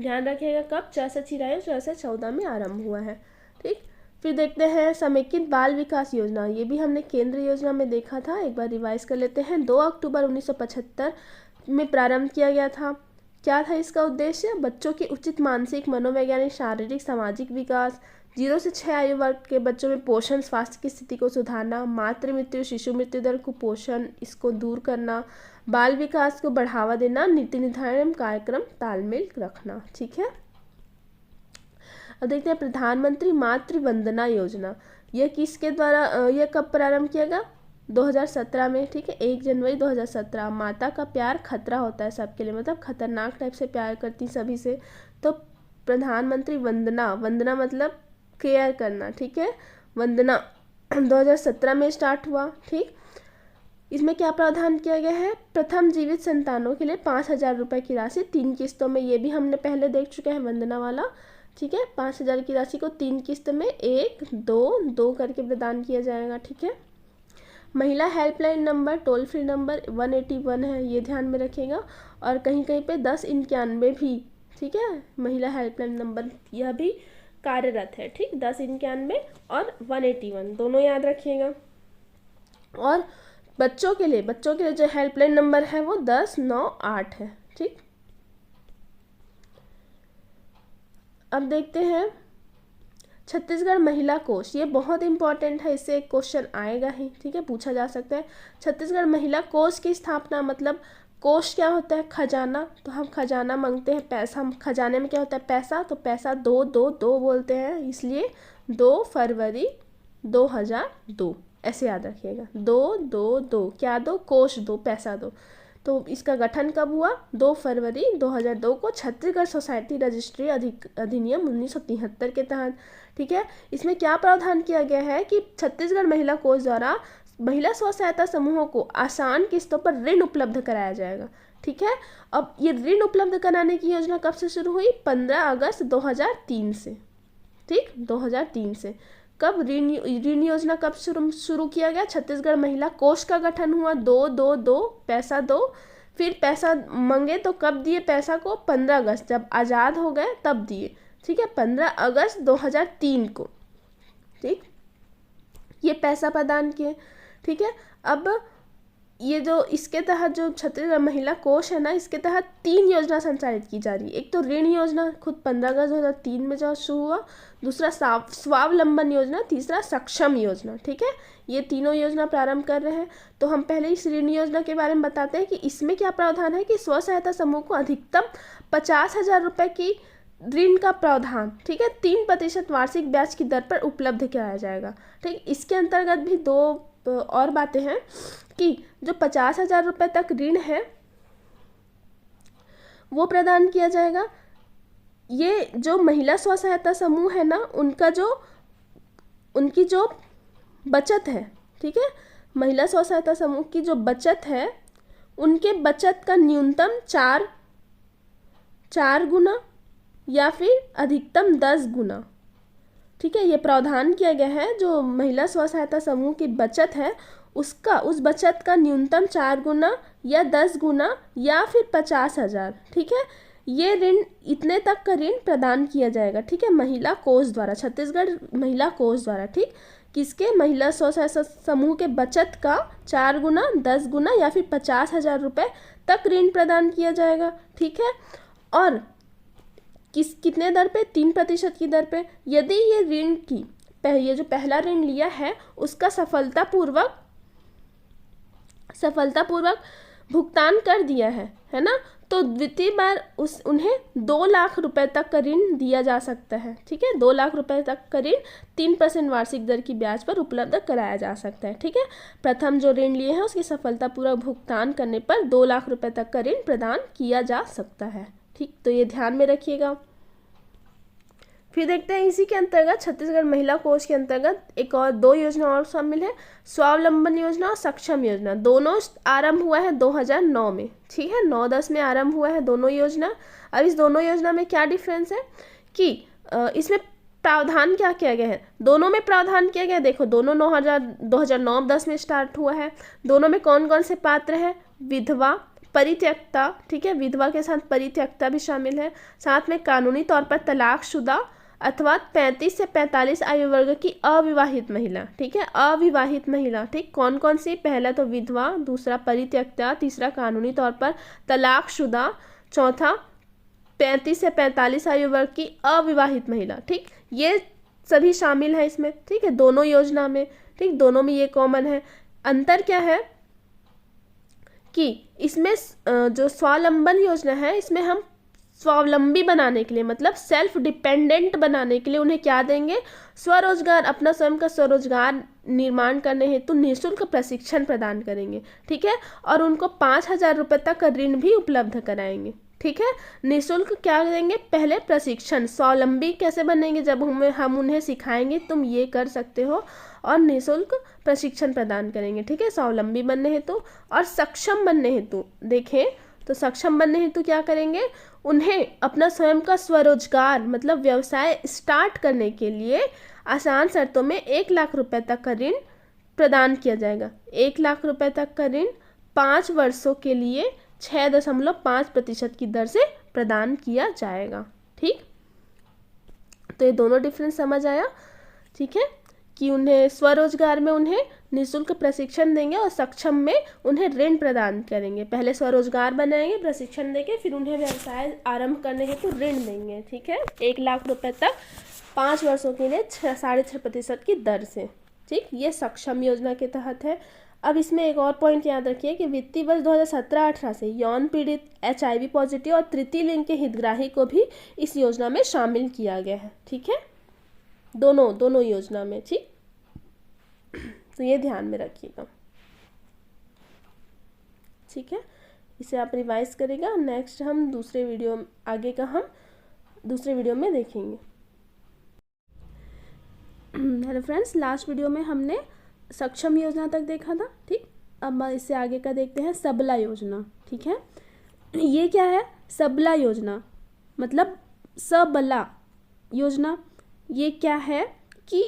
ध्यान रखिएगा कब? च से चिरायु, च से 14 में आरंभ हुआ है, ठीक। फिर देखते हैं समेकित बाल विकास योजना। ये भी हमने केंद्र योजना में देखा था, एक बार रिवाइज कर लेते हैं। 2 अक्टूबर 1975 में प्रारंभ किया गया था। क्या था इसका उद्देश्य? बच्चों के उचित मानसिक, मनोवैज्ञानिक, शारीरिक, सामाजिक विकास, 0 से 6 आयु वर्ग के बच्चों में पोषण स्वास्थ्य की स्थिति को सुधारना, मातृ मृत्यु, शिशु मृत्यु दर, कुपोषण इसको दूर करना, बाल विकास को बढ़ावा देना, नीति निर्धारण कार्यक्रम तालमेल रखना, ठीक है। अब देखते हैं प्रधानमंत्री मातृ वंदना योजना। यह किसके द्वारा, यह कब प्रारंभ किया गया? 2017 में, ठीक है, 1 जनवरी 2017। माता का प्यार खतरा होता है सबके लिए, मतलब खतरनाक टाइप से प्यार करती सभी से, तो प्रधानमंत्री वंदना, वंदना मतलब केयर करना, ठीक है, वंदना 2017 में स्टार्ट हुआ, ठीक। इसमें क्या प्रावधान किया गया है? प्रथम जीवित संतानों के लिए 5,000 रुपये की राशि 3 किस्तों में, ये भी हमने पहले देख चुके हैं वंदना वाला, ठीक है। 5,000 की राशि को 3 किस्त में 1, 2 करके प्रदान किया जाएगा, ठीक है। महिला helpline number, toll free number 181 है, ये ध्यान में रखिएगा। और कहीं कहीं पे 1091 भी, ठीक है, महिला हेल्पलाइन नंबर यह भी कार्यरत है, ठीक। 1091 और 181 दोनों याद रखिएगा। और बच्चों के लिए जो हेल्पलाइन नंबर है वो 1098 है, ठीक। अब देखते हैं छत्तीसगढ़ महिला कोष, ये बहुत इंपॉर्टेंट है, इससे एक क्वेश्चन आएगा ही, ठीक है, पूछा जा सकता है। छत्तीसगढ़ महिला कोष की स्थापना, मतलब कोष क्या होता है? खजाना, तो हम खजाना मांगते हैं पैसा, हम खजाने में क्या होता है? पैसा, तो पैसा 2 बोलते हैं, इसलिए 2 फरवरी 2002, ऐसे याद रखिएगा। 2 क्या दो? कोष दो, पैसा दो। तो इसका गठन कब हुआ? 2 फरवरी 2002 को छत्तीसगढ़ सोसाइटी रजिस्ट्री अधिनियम 1973 के तहत, ठीक है। इसमें क्या प्रावधान किया गया है कि छत्तीसगढ़ महिला कोष द्वारा महिला स्व सहायता समूहों को आसान किस्तों पर ऋण उपलब्ध कराया जाएगा, ठीक है। अब ये ऋण उपलब्ध कराने की योजना कब से शुरू हुई? 15 अगस्त 2003 से, ठीक, 2003 से। कब ऋण योजना कब शुरू किया गया? छत्तीसगढ़ महिला कोष का गठन हुआ, 2 पैसा दो, फिर पैसा मांगे तो कब दिए पैसा को? 15 अगस्त, जब आज़ाद हो गए तब दिए, ठीक है, 15 अगस्त 2003 को, ठीक, ये पैसा प्रदान किए, ठीक है। अब ये जो इसके तहत जो छत्तीसगढ़ महिला कोष है ना, इसके तहत 3 योजना संचालित की जा रही है। एक तो ऋण योजना खुद 15 अगस्त 2003 में जो शुरू हुआ, दूसरा स्वावलंबन योजना, तीसरा सक्षम योजना। ठीक है, ये तीनों योजना प्रारंभ कर रहे हैं। तो हम पहले इस ऋण योजना के बारे में बताते हैं कि इसमें क्या प्रावधान है कि स्व सहायता समूह को अधिकतम 50,000 रुपये की ऋण का प्रावधान, ठीक है, 3% वार्षिक ब्याज की दर पर उपलब्ध कराया जाएगा। ठीक, इसके अंतर्गत भी 2 और बातें हैं कि जो 50,000 रुपये तक ऋण है वो प्रदान किया जाएगा। ये जो महिला स्व सहायता समूह है ना, उनकी जो बचत है, ठीक है, महिला स्व सहायता समूह की जो बचत है, उनके बचत का न्यूनतम 4 गुना या फिर अधिकतम 10 गुना, ठीक है, ये प्रावधान किया गया है। जो महिला स्व सहायता समूह की बचत है उस बचत का न्यूनतम 4 गुना या 10 गुना या फिर 50,000, ठीक है, ये ऋण, इतने तक का ऋण प्रदान किया जाएगा। ठीक है, महिला कोष द्वारा, छत्तीसगढ़ महिला कोष द्वारा। ठीक, किसके? महिला स्व सहायता समूह के बचत का 4 गुना, 10 गुना या फिर 50,000 रुपये तक ऋण प्रदान किया जाएगा। ठीक है, और कितने दर पे? 3% की दर पे। यदि ये ऋण की ये जो पहला ऋण लिया है उसका सफलतापूर्वक भुगतान कर दिया है ना, तो द्वितीय बार उन्हें 2 लाख रुपए तक का ऋण दिया जा सकता है। ठीक है, 2 लाख रुपए तक का ऋण 3% वार्षिक दर की ब्याज पर उपलब्ध कराया जा सकता है। ठीक है, प्रथम जो ऋण लिए हैं उसकी सफलतापूर्वक भुगतान करने पर 2 लाख रुपए तक का ऋण प्रदान किया जा सकता है। ठीक, तो ये ध्यान में रखिएगा। फिर देखते हैं इसी के अंतर्गत छत्तीसगढ़ महिला कोष के अंतर्गत एक और 2 योजना और शामिल है, स्वावलंबन योजना और सक्षम योजना। दोनों आरंभ हुआ है 2009 में। ठीक है, 9-10 में आरंभ हुआ है दोनों योजना। अब इस दोनों योजना में क्या डिफरेंस है कि इसमें प्रावधान क्या किया गया है? दोनों में प्रावधान किया गया है, देखो दोनों 2009-10 में स्टार्ट हुआ है। दोनों में कौन कौन से पात्र है? विधवा, परित्यक्ता, ठीक है, विधवा के साथ परित्यक्ता भी शामिल है, साथ में कानूनी तौर पर तलाकशुदा अथवा 35 से 45 आयु वर्ग की अविवाहित महिला। ठीक है, अविवाहित महिला। ठीक, कौन कौन सी? पहला तो विधवा, दूसरा परित्यक्ता, तीसरा कानूनी तौर पर तलाकशुदा, चौथा 35 से 45 आयु वर्ग की अविवाहित महिला। ठीक, ये सभी शामिल है इसमें। ठीक है, दोनों योजना में। ठीक, दोनों में ये कॉमन है। अंतर क्या है कि इसमें जो स्वावलंबन योजना है, इसमें हम स्वावलंबी बनाने के लिए, मतलब सेल्फ डिपेंडेंट बनाने के लिए उन्हें क्या देंगे? स्वरोजगार, अपना स्वयं का स्वरोजगार निर्माण करने हेतु निःशुल्क प्रशिक्षण प्रदान करेंगे। ठीक है, और उनको 5,000 रुपये तक का ऋण भी उपलब्ध कराएंगे। ठीक है, निःशुल्क क्या देंगे? पहले प्रशिक्षण, स्वावलंबी कैसे बनेंगे जब हम उन्हें सिखाएंगे तुम ये कर सकते हो, और निःशुल्क प्रशिक्षण प्रदान करेंगे। ठीक है, स्वावलंबी बनने हेतु। और सक्षम बनने हेतु देखें तो सक्षम बनने हेतु क्या करेंगे? उन्हें अपना स्वयं का स्वरोजगार, मतलब व्यवसाय स्टार्ट करने के लिए आसान शर्तों में 1 लाख रुपए तक का ऋण प्रदान किया जाएगा। 1 लाख रुपए तक का ऋण 5 वर्षों के लिए 6.5% की दर से प्रदान किया जाएगा। ठीक, तो ये दोनों डिफरेंस समझ आया। ठीक है, कि उन्हें स्वरोजगार में उन्हें निःशुल्क प्रशिक्षण देंगे और सक्षम में उन्हें ऋण प्रदान करेंगे। पहले स्वरोजगार बनाएंगे, प्रशिक्षण देंगे, फिर उन्हें व्यवसाय आरंभ करने हेतु ऋण देंगे। ठीक है, 1 लाख रुपए तक 5 वर्षों के लिए 6.5% की दर से। ठीक, ये सक्षम योजना के तहत है। अब इसमें एक और पॉइंट याद रखिए कि वित्तीय वर्ष 2017-18 से यौन पीड़ित, HIV पॉजिटिव और तृतीय लिंग के हितग्राही को भी इस योजना में शामिल किया गया है। ठीक है, दोनों योजना में। ठीक, तो ये ध्यान में रखिएगा। ठीक है, इसे आप रिवाइज करेगा। नेक्स्ट हम दूसरे वीडियो में देखेंगे। हेलो फ्रेंड्स, लास्ट वीडियो में हमने सक्षम योजना तक देखा था। ठीक, अब इससे आगे का देखते हैं सबला योजना। ठीक है, ये क्या है? सबला योजना मतलब सबला योजना। ये क्या है कि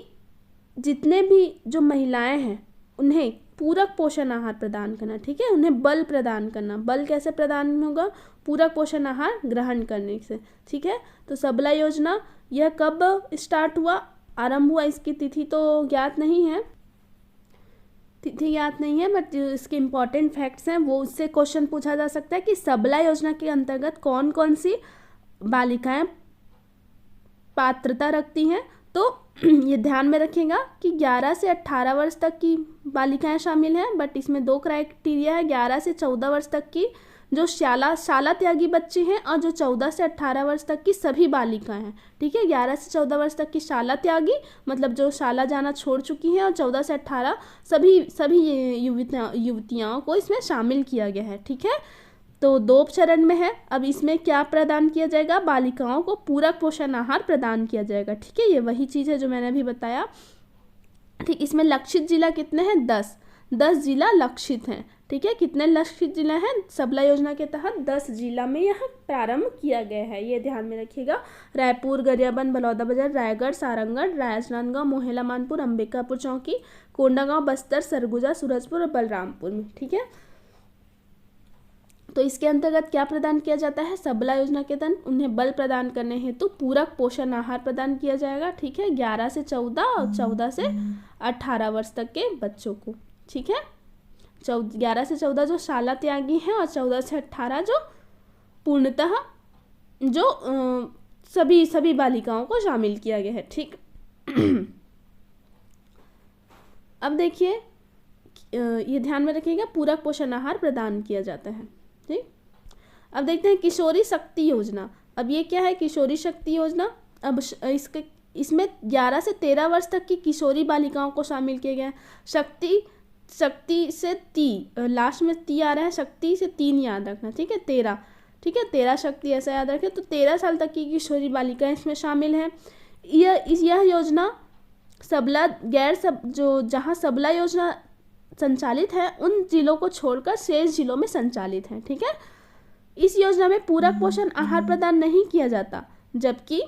जितने भी जो महिलाएं हैं उन्हें पूरक पोषण आहार प्रदान करना। ठीक है, उन्हें बल प्रदान करना। बल कैसे प्रदान होगा? पूरक पोषण आहार ग्रहण करने से। ठीक है, तो सबला योजना यह कब स्टार्ट हुआ, आरंभ हुआ, इसकी तिथि तो ज्ञात नहीं है। तिथि याद नहीं है बट इसके इम्पॉर्टेंट फैक्ट्स हैं वो, उससे क्वेश्चन पूछा जा सकता है कि सबला योजना के अंतर्गत कौन कौन सी बालिकाएं पात्रता रखती हैं। तो ये ध्यान में रखिएगा कि 11 से 18 वर्ष तक की बालिकाएं शामिल हैं, बट इसमें 2 क्राइटेरिया है, 11 से 14 वर्ष तक की जो शाला त्यागी बच्चे हैं और जो 14 से 18 वर्ष तक की सभी बालिकाएं हैं। ठीक है, 11 से 14 वर्ष तक की शाला त्यागी मतलब जो शाला जाना छोड़ चुकी हैं, और 14 से 18 सभी युवतियाओं को इसमें शामिल किया गया है। ठीक है, तो 2 चरण में है। अब इसमें क्या प्रदान किया जाएगा, बालिकाओं को पूरक पोषण आहार प्रदान किया जाएगा। ठीक है, ये वही चीज़ है जो मैंने अभी बताया। ठीक, इसमें लक्षित जिला कितने हैं, 10 जिला लक्षित हैं। ठीक है, कितने लक्षित जिला हैं, सबला योजना के तहत 10 जिला में यह प्रारंभ किया गया है, ये ध्यान में रखिएगा। रायपुर, गरियाबंद, बलौदाबाजार, रायगढ़, सारंगढ़, राजनांदगांव, मोहला मानपुर, अंबिकापुर चौकी, कोंडागांव, बस्तर, सरगुजा, सूरजपुर और बलरामपुर में। ठीक है, तो इसके अंतर्गत क्या प्रदान किया जाता है, सबला योजना के तहत उन्हें बल प्रदान करने हेतु पूरक पोषण आहार प्रदान किया जाएगा। ठीक है, 11 से 14 और 14 से 18 वर्ष तक के बच्चों को। ठीक है, 11 से 14 जो शाला त्यागी हैं और 14 से 18 जो पूर्णतः जो सभी बालिकाओं को शामिल किया गया है। ठीक अब देखिए, ये ध्यान में रखिएगा, पूरक पोषण आहार प्रदान किया जाता है। ठीक, अब देखते हैं किशोरी शक्ति योजना। अब ये क्या है, किशोरी शक्ति योजना। अब इसमें 11 से 13 वर्ष तक की किशोरी बालिकाओं को शामिल किया गया है। शक्ति से लास्ट में ती आ रहा है, शक्ति से 3 याद रखना। ठीक है, 13। ठीक है, 13 शक्ति ऐसा याद रखें। तो 13 साल तक की किशोरी बालिकाएं इसमें शामिल हैं। यह योजना सबला जहाँ सबला योजना संचालित है उन जिलों को छोड़कर शेष जिलों में संचालित है। ठीक है, इस योजना में पूरक पोषण आहार प्रदान नहीं किया जाता, जबकि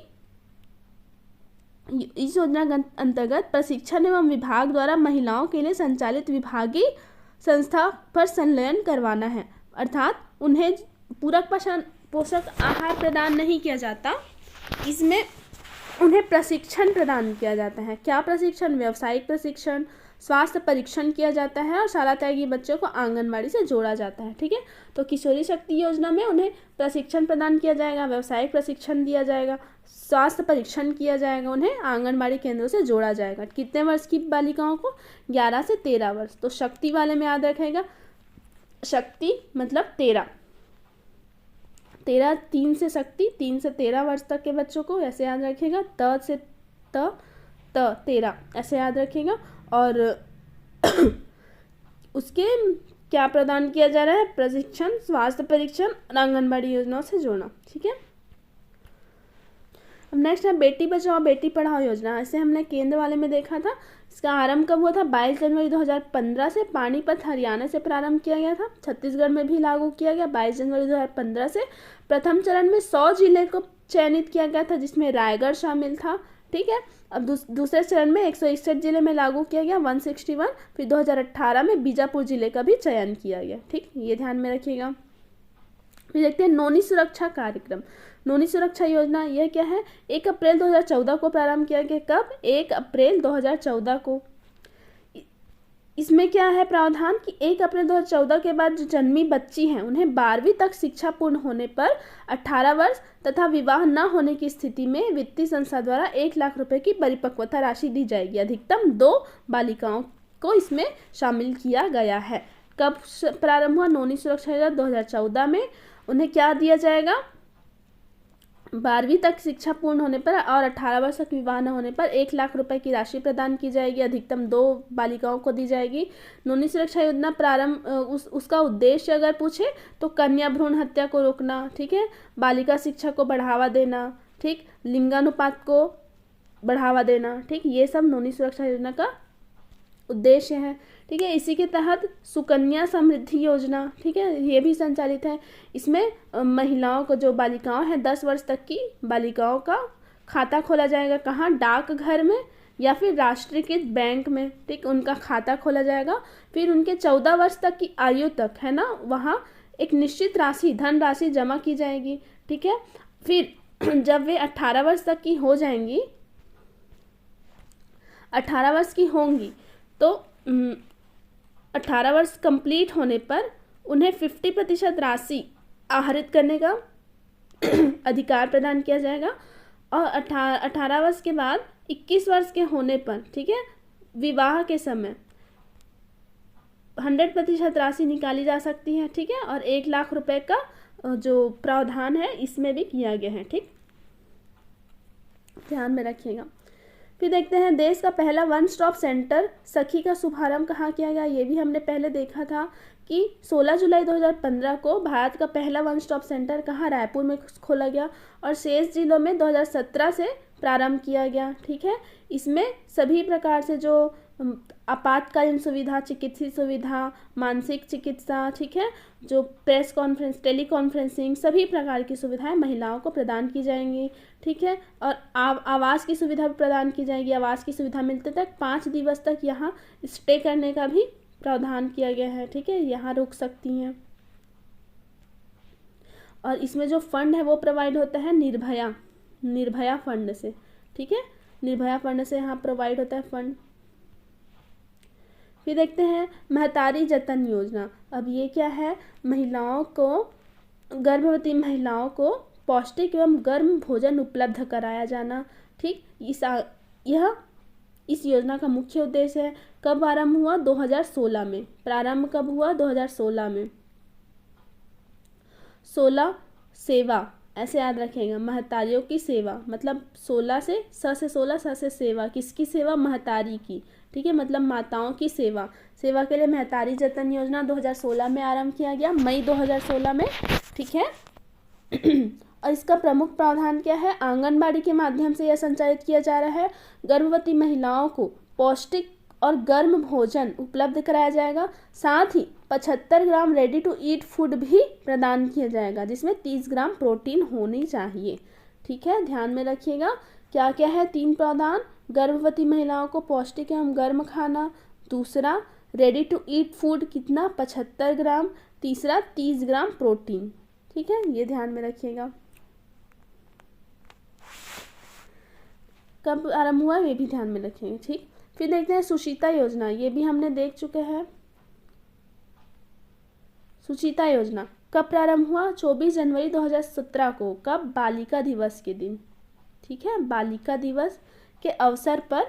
इस योजना के अंतर्गत प्रशिक्षण एवं विभाग द्वारा महिलाओं के लिए संचालित विभागीय संस्था पर संलयन करवाना है, अर्थात उन्हें पूरक पोषक आहार प्रदान नहीं किया जाता, इसमें उन्हें प्रशिक्षण प्रदान किया जाता है। क्या प्रशिक्षण, व्यावसायिक प्रशिक्षण, स्वास्थ्य परीक्षण किया जाता है और शाला त्यागी बच्चों को आंगनबाड़ी से जोड़ा जाता है। ठीक है, तो किशोरी शक्ति योजना में उन्हें प्रशिक्षण प्रदान किया जाएगा, व्यावसायिक प्रशिक्षण दिया जाएगा, स्वास्थ्य परीक्षण किया जाएगा, उन्हें आंगनबाड़ी केंद्रों से जोड़ा जाएगा। कितने वर्ष की बालिकाओं को, 11 से 13 वर्ष। तो शक्ति वाले में याद रखेगा, शक्ति मतलब 13, 3 से शक्ति, 3 से 13 वर्ष तक के बच्चों को ऐसे याद रखेगा। त से 13 ऐसे याद रखेगा। और उसके क्या प्रदान किया जा रहा है, प्रशिक्षण, स्वास्थ्य परीक्षण और आंगनबाड़ी योजनाओं से जोड़ना। ठीक है, अब नेक्स्ट है बेटी बचाओ बेटी पढ़ाओ योजना। ऐसे हमने केंद्र वाले में देखा था। इसका आरंभ कब हुआ था, 22 जनवरी 2015 से पानीपत हरियाणा से प्रारंभ किया गया था। छत्तीसगढ़ में भी लागू किया गया 22 जनवरी 2015 से। प्रथम चरण में 100 जिले को चयनित किया गया था, जिसमें रायगढ़ शामिल था। ठीक है, अब दूसरे चरण में 161 जिले में लागू किया गया 161। फिर 2018 में बीजापुर जिले का भी चयन किया गया। ठीक, ये ध्यान में रखिएगा। फिर देखते हैं नोनी सुरक्षा कार्यक्रम। नोनी सुरक्षा योजना यह क्या है, 1 अप्रैल 2014 को प्रारंभ किया गया। कब, 1 अप्रैल 2014 को। इसमें क्या है प्रावधान कि 1 अप्रैल 2014 के बाद जो जन्मी बच्ची हैं उन्हें 12वीं तक शिक्षा पूर्ण होने पर 18 वर्ष तथा विवाह न होने की स्थिति में वित्तीय संस्था द्वारा 1 लाख रुपए की परिपक्वता राशि दी जाएगी। अधिकतम 2 बालिकाओं को इसमें शामिल किया गया है। कब प्रारंभ हुआ, नोनी सुरक्षा योजना 2014 में। उन्हें क्या दिया जाएगा, 12वीं तक शिक्षा पूर्ण होने पर और 18 वर्ष तक विवाह न होने पर 1 लाख रुपए की राशि प्रदान की जाएगी। अधिकतम 2 बालिकाओं को दी जाएगी। नोनी सुरक्षा योजना प्रारंभ उसका उद्देश्य अगर पूछे तो कन्या भ्रूण हत्या को रोकना। ठीक है, बालिका शिक्षा को बढ़ावा देना। ठीक, लिंगानुपात को बढ़ावा देना। ठीक, ये सब नोनी सुरक्षा योजना का उद्देश्य है। ठीक है, इसी के तहत सुकन्या समृद्धि योजना, ठीक है, ये भी संचालित है। इसमें महिलाओं को, जो बालिकाओं हैं 10 वर्ष तक की बालिकाओं का खाता खोला जाएगा। कहाँ, डाकघर में या फिर राष्ट्रीयकृत बैंक में। ठीक, उनका खाता खोला जाएगा। फिर उनके 14 वर्ष तक की आयु तक है ना, वहाँ एक निश्चित राशि, धन राशि जमा की जाएगी। ठीक है, फिर जब वे 18 वर्ष तक की हो जाएंगी, 18 वर्ष की होंगी, तो 18 वर्ष कंप्लीट होने पर उन्हें 50% राशि आहरित करने का अधिकार प्रदान किया जाएगा। और 18 वर्ष के बाद 21 वर्ष के होने पर, ठीक है, विवाह के समय 100% राशि निकाली जा सकती है, ठीक है। और 1 लाख रुपए का जो प्रावधान है इसमें भी किया गया है, ठीक, ध्यान में रखिएगा। फिर देखते हैं देश का पहला वन स्टॉप सेंटर सखी का शुभारंभ कहाँ किया गया। ये भी हमने पहले देखा था कि 16 जुलाई 2015 को भारत का पहला वन स्टॉप सेंटर कहाँ, रायपुर में खोला गया और शेष जिलों में 2017 से प्रारंभ किया गया, ठीक है। इसमें सभी प्रकार से जो आपातकालीन सुविधा, चिकित्सीय सुविधा, मानसिक चिकित्सा, ठीक है, जो प्रेस कॉन्फ्रेंस, टेली कॉन्फ्रेंसिंग, सभी प्रकार की सुविधाएं महिलाओं को प्रदान की जाएंगी, ठीक है। और आवास की सुविधा भी प्रदान की जाएगी। आवास की सुविधा मिलते तक 5 दिवस तक यहाँ स्टे करने का भी प्रावधान किया गया है, ठीक है, यहाँ रुक सकती हैं। और इसमें जो फंड है वो प्रोवाइड होता है निर्भया फंड से, ठीक है, निर्भया फंड से यहाँ प्रोवाइड होता है फंड। फिर देखते हैं महतारी जतन योजना। अब ये क्या है, महिलाओं को, गर्भवती महिलाओं को पौष्टिक एवं गर्म भोजन उपलब्ध कराया जाना, ठीक। इस योजना का मुख्य उद्देश्य है। कब आरंभ हुआ, 2016 में। प्रारंभ कब हुआ, 2016 में। 16 सेवा, ऐसे याद रखेगा, महतारियों की सेवा, मतलब 16 से स से सेवा, किसकी सेवा, महतारी की, ठीक है, मतलब माताओं की सेवा के लिए महतारी जतन योजना 2016 में आरंभ किया गया, मई 2016 में, ठीक है। और इसका प्रमुख प्रावधान क्या है, आंगनबाड़ी के माध्यम से यह संचालित किया जा रहा है। गर्भवती महिलाओं को पौष्टिक और गर्म भोजन उपलब्ध कराया जाएगा। साथ ही 75 ग्राम रेडी टू ईट फूड भी प्रदान किया जाएगा, जिसमें 30 ग्राम प्रोटीन होनी चाहिए, ठीक है, ध्यान में रखिएगा। क्या क्या है 3 प्रावधान, गर्भवती महिलाओं को पौष्टिक एवं गर्म खाना, दूसरा रेडी टू ईट फूड कितना, 75 ग्राम, तीसरा 30 ग्राम प्रोटीन, ठीक है, ये ध्यान में रखिएगा। कब आरंभ हुआ ये भी ध्यान में रखेंगे, ठीक। फिर देखते हैं सुचिता योजना, ये भी हमने देख चुके हैं। सुचिता योजना कब प्रारंभ हुआ, 24 जनवरी 2017 को। कब, बालिका दिवस के दिन, ठीक है, बालिका दिवस के अवसर पर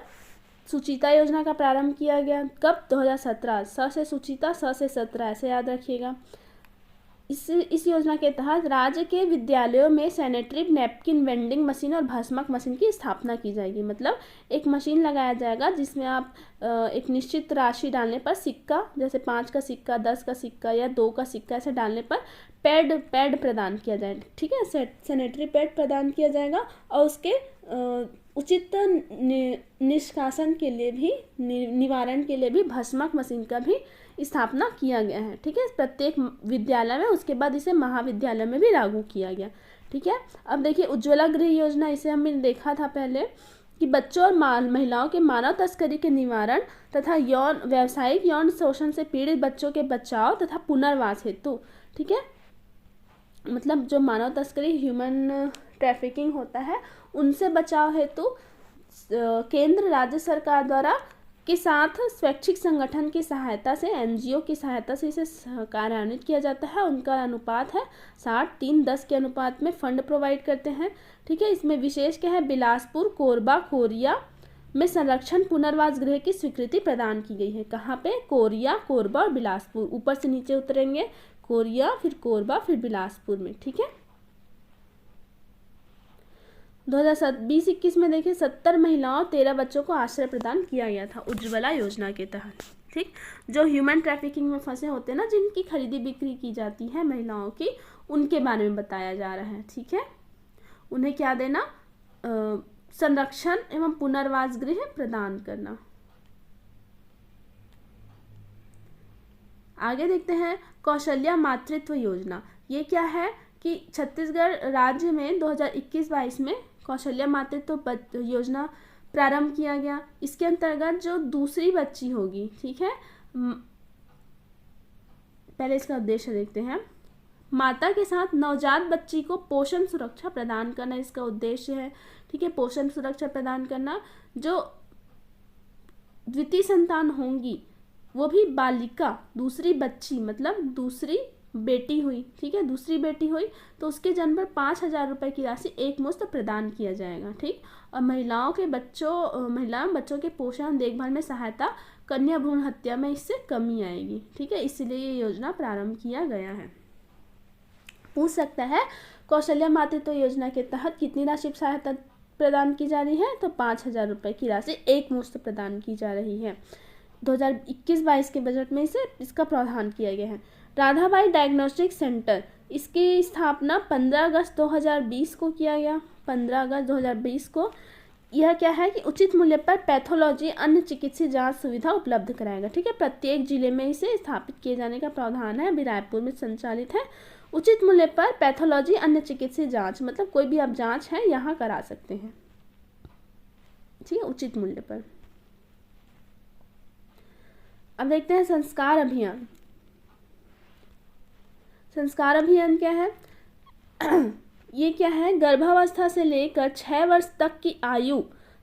सुचिता योजना का प्रारंभ किया गया। कब, 2017। स से सुचिता, स से 17, ऐसे याद रखिएगा। इस योजना के तहत राज्य के विद्यालयों में सैनिटरी नैपकिन वेंडिंग मशीन और भस्मक मशीन की स्थापना की जाएगी। मतलब एक मशीन लगाया जाएगा जिसमें आप एक निश्चित राशि डालने पर सिक्का, जैसे 5 का सिक्का, 10 का सिक्का या 2 का सिक्का, ऐसे डालने पर पैड प्रदान किया जाएगा, ठीक है, सैनिटरी पैड प्रदान किया जाएगा। और उसके उचित निष्कासन के लिए भी, निवारण के लिए भी भस्मक मशीन का भी स्थापना किया गया है, ठीक है, प्रत्येक विद्यालय में। उसके बाद इसे महाविद्यालय में भी लागू किया गया, ठीक है। अब देखिए उज्ज्वला गृह योजना, इसे हमने देखा था पहले कि बच्चों और महिलाओं के मानव तस्करी के निवारण तथा व्यावसायिक यौन शोषण से पीड़ित बच्चों के बचाव तथा पुनर्वास हेतु, ठीक है, मतलब जो मानव तस्करी, ह्यूमन ट्रैफिकिंग होता है, उनसे बचाव हेतु केंद्र राज्य सरकार द्वारा के साथ स्वैच्छिक संगठन की सहायता से, एनजीओ की सहायता से इसे कार्यान्वित किया जाता है। उनका अनुपात है 60-3-10 के अनुपात में फंड प्रोवाइड करते हैं, ठीक है। इसमें विशेष क्या है, बिलासपुर, कोरबा, कोरिया में संरक्षण पुनर्वास गृह की स्वीकृति प्रदान की गई है। कहाँ पे, कोरिया, कोरबा और बिलासपुर, ऊपर से नीचे उतरेंगे, कोरिया, फिर कोरबा, फिर बिलासपुर में, ठीक है। 2020-21 में देखिए 70 महिलाओं 13 बच्चों को आश्रय प्रदान किया गया था उज्ज्वला योजना के तहत, ठीक। जो ह्यूमन ट्रैफिकिंग में फंसे होते हैं ना, जिनकी खरीदी बिक्री की जाती है महिलाओं की, उनके बारे में बताया जा रहा है, ठीक है। उन्हें क्या देना, संरक्षण एवं पुनर्वास गृह प्रदान करना। आगे देखते हैं कौशल्या मातृत्व योजना। ये क्या है कि छत्तीसगढ़ राज्य में 2021-22 में कौशल्या मातृत्व योजना प्रारंभ किया गया। इसके अंतर्गत जो दूसरी बच्ची होगी, ठीक है, पहले इसका उद्देश्य देखते हैं। माता के साथ नवजात बच्ची को पोषण सुरक्षा प्रदान करना इसका उद्देश्य है, ठीक है, पोषण सुरक्षा प्रदान करना। जो द्वितीय संतान होंगी वो भी बालिका, दूसरी बच्ची मतलब दूसरी बेटी हुई, ठीक है, दूसरी बेटी हुई तो उसके जन्म पर 5,000 रुपये की राशि एक मुश्त प्रदान किया जाएगा, ठीक। और महिलाओं बच्चों के पोषण और देखभाल में सहायता, कन्या भ्रूण हत्या में इससे कमी आएगी, ठीक है, इसलिए ये योजना प्रारंभ किया गया है। पूछ सकता है कौशल्या मातृत्व योजना के तहत कितनी राशि सहायता प्रदान की जा रही है, तो 5,000 रुपये की राशि एक मुश्त प्रदान की जा रही है। 2021-22 के बजट में इसका प्रावधान किया गया है। राधाबाई डायग्नोस्टिक सेंटर, इसकी स्थापना 15 अगस्त 2020 को किया गया, 15 अगस्त 2020 को। यह क्या है कि उचित मूल्य पर पैथोलॉजी अन्य चिकित्सीय जांच सुविधा उपलब्ध कराएगा, ठीक है। प्रत्येक जिले में इसे स्थापित किए जाने का प्रावधान है। अभी रायपुर में संचालित है। उचित मूल्य पर पैथोलॉजी अन्य चिकित्सीय जांच, मतलब कोई भी आप जांच है यहाँ करा सकते हैं, ठीक है, उचित मूल्य पर। अब देखते हैं संस्कार अभियान। संस्कार अभियान क्या है? ये क्या है? गर्भावस्था से लेकर 6 वर्ष तक की आयु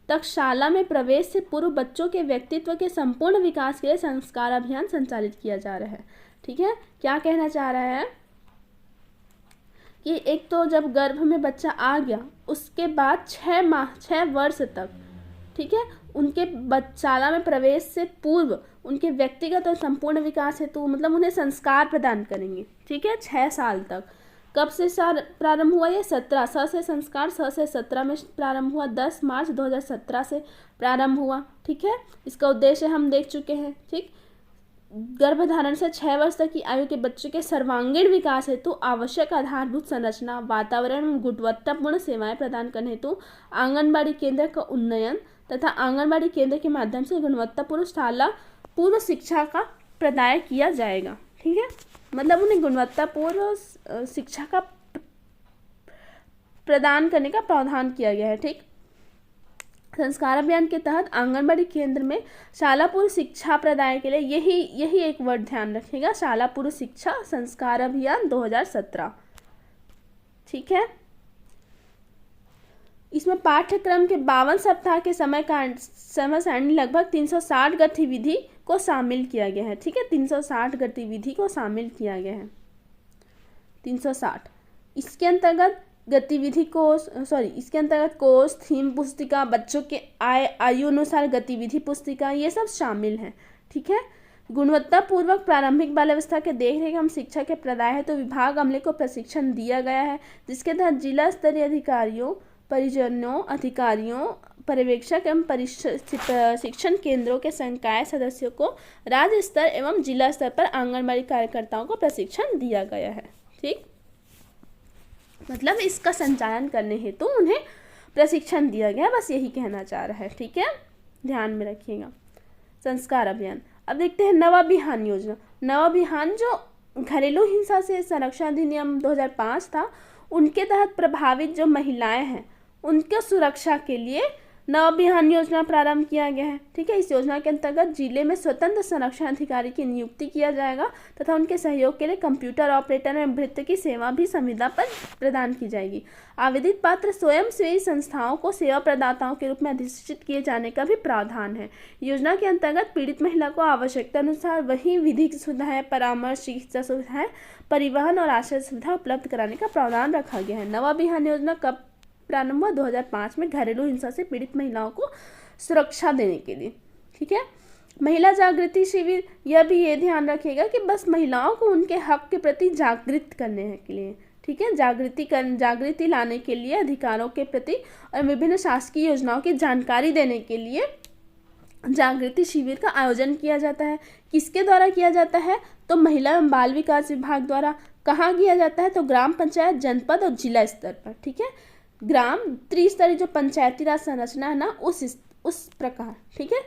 तक शाला में प्रवेश से पूर्व बच्चों के व्यक्तित्व के संपूर्ण विकास के लिए संस्कार अभियान संचालित किया जा रहा है, ठीक है। क्या कहना चाह रहा है कि एक तो जब गर्भ में बच्चा आ गया उसके बाद 6 वर्ष तक, ठीक है, उनके शाला में प्रवेश से पूर्व उनके व्यक्तिगत और संपूर्ण विकास हेतु मतलब उन्हें संस्कार प्रदान करेंगे, ठीक है, 6 साल तक। कब से प्रारंभ हुआ? ये 17 से संस्कार 6 से 17 में प्रारंभ हुआ, 10 मार्च 2017 से प्रारंभ हुआ, ठीक है। इसका उद्देश्य हम देख चुके हैं, ठीक। गर्भधारण से 6 वर्ष तक की आयु के बच्चों के सर्वांगीण विकास हेतु आवश्यक आधारभूत संरचना, वातावरण में गुणवत्तापूर्ण सेवाएं प्रदान करने हेतु आंगनबाड़ी केंद्र का उन्नयन तथा आंगनबाड़ी केंद्र के माध्यम से गुणवत्तापूर्ण शाला पूर्व शिक्षा का प्रदान किया जाएगा, ठीक है। मतलब उन्हें गुणवत्तापूर्ण शिक्षा का प्रदान करने का प्रावधान किया गया है, ठीक। संस्कार अभियान के तहत आंगनबाड़ी केंद्र में शाला पूर्व शिक्षा प्रदाय के लिए यही एक वर्ड ध्यान रखिएगा, शाला पूर्व शिक्षा संस्कार अभियान 2017, ठीक है। इसमें पाठ्यक्रम के 52 सप्ताह के समय सारणी लगभग 360 गतिविधि को शामिल किया गया है, ठीक है, 360 गतिविधि को शामिल किया गया है, 360। इसके अंतर्गत कोर्स, थीम पुस्तिका, बच्चों के आयु अनुसार गतिविधि पुस्तिका, ये सब शामिल हैं, ठीक है। गुणवत्तापूर्वक प्रारंभिक बाल्यावस्था के देखरेख एवं शिक्षा के प्रदाय है तो विभाग अमले को प्रशिक्षण दिया गया है, जिसके तहत जिला स्तरीय अधिकारियों, परिजनों, अधिकारियों, पर्यवेक्षक एवं प्रशिक्षण केंद्रों के संकाय सदस्यों को राज्य स्तर एवं जिला स्तर पर आंगनबाड़ी कार्यकर्ताओं को प्रशिक्षण दिया गया है, ठीक। मतलब इसका संचालन करने हेतु उन्हें प्रशिक्षण दिया गया, बस यही कहना चाह रहा है, ठीक है, ध्यान में रखिएगा। संस्कार अभियान। अब देखते हैं नवाभियान योजना। नवाभियान जो घरेलू हिंसा से संरक्षण अधिनियम 2005 था, उनके तहत प्रभावित जो महिलाएं हैं उनके सुरक्षा के लिए नवाभियान योजना प्रारंभ किया गया है, ठीक है। इस योजना के अंतर्गत जिले में स्वतंत्र संरक्षण अधिकारी की नियुक्ति किया जाएगा तथा उनके सहयोग के लिए कंप्यूटर ऑपरेटर एवं भृत्य की सेवा भी संविदा पर प्रदान की जाएगी। आवेदित पात्र स्वयंसेवी संस्थाओं को सेवा प्रदाताओं के रूप में अधिसूचित किए जाने का भी प्रावधान है। योजना के अंतर्गत पीड़ित महिला को आवश्यकता अनुसार वही विधिक सुविधाएं, परामर्श, चिकित्सा सुविधाएं, परिवहन और आश्रय सुविधा उपलब्ध कराने का प्रावधान रखा गया है। नवाभियान योजना कब प्रारंभ हुआ? 2005 में, घरेलू हिंसा से पीड़ित महिलाओं को सुरक्षा देने के लिए, ठीक है। महिला जागृति शिविर, यह भी ये ध्यान रखिएगा कि बस महिलाओं को उनके हक के प्रति जागृत करने के लिए, ठीक है, जागृति लाने के लिए, अधिकारों के प्रति और विभिन्न शासकीय योजनाओं की जानकारी देने के लिए जागृति शिविर का आयोजन किया जाता है। किसके द्वारा किया जाता है? तो महिला एवं बाल विकास विभाग द्वारा। कहाँ किया जाता है? तो ग्राम पंचायत, जनपद और जिला स्तर पर, ठीक है। ग्राम त्रिस्तरीय जो पंचायती राज संरचना है ना, उस प्रकार, ठीक है।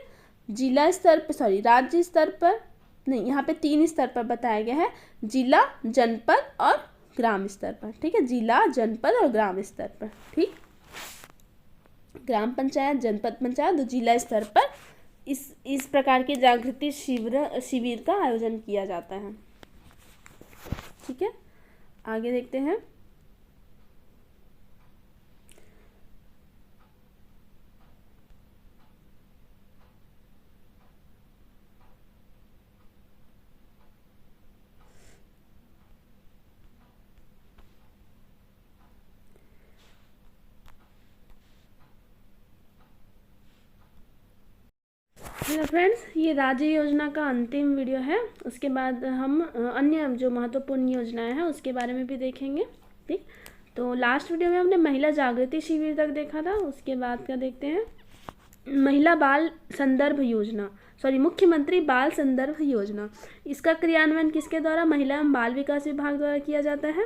जिला स्तर पर, राज्य स्तर पर नहीं, यहाँ पे 3 स्तर पर बताया गया है, जिला, जनपद और ग्राम स्तर पर, ठीक है, जिला, जनपद और ग्राम स्तर पर, ठीक। ग्राम पंचायत, जनपद पंचायत और जिला स्तर पर इस प्रकार के जागृति शिविर का आयोजन किया जाता है, ठीक है। आगे देखते हैं। तो फ्रेंड्स, ये राज्य योजना का अंतिम वीडियो है। उसके बाद हम अन्य जो महत्वपूर्ण योजनाएं हैं उसके बारे में भी देखेंगे। ठीक, तो लास्ट वीडियो में हमने महिला जागृति शिविर तक देखा था। उसके बाद क्या देखते हैं, महिला बाल संदर्भ योजना, मुख्यमंत्री बाल संदर्भ योजना। इसका क्रियान्वयन किसके द्वारा? महिला एवं बाल विकास विभाग द्वारा किया जाता है।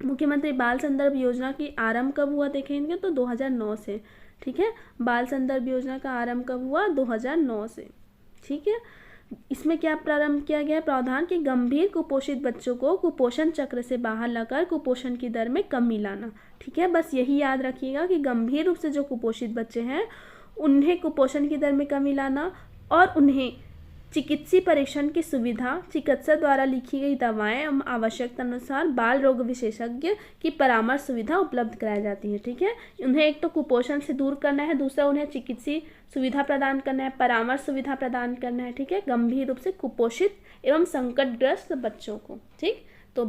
मुख्यमंत्री बाल संदर्भ योजना की आरंभ कब हुआ देखेंगे तो 2009 से। ठीक है, बाल संदर्भ योजना का आरंभ कब हुआ? 2009 से। ठीक है, इसमें क्या प्रारंभ किया गया है? प्रावधान कि गंभीर कुपोषित बच्चों को कुपोषण चक्र से बाहर लाकर कुपोषण की दर में कमी लाना। ठीक है, बस यही याद रखिएगा कि गंभीर रूप से जो कुपोषित बच्चे हैं उन्हें कुपोषण की दर में कमी लाना और उन्हें चिकित्सीय परीक्षण की सुविधा, चिकित्सक द्वारा लिखी गई दवाएं एवं आवश्यकता अनुसार बाल रोग विशेषज्ञ की परामर्श सुविधा उपलब्ध कराई जाती है। ठीक है, उन्हें एक तो कुपोषण से दूर करना है, दूसरा उन्हें चिकित्सीय सुविधा प्रदान करना है, परामर्श सुविधा प्रदान करना है। ठीक है, गंभीर रूप से कुपोषित एवं संकटग्रस्त बच्चों को। ठीक, तो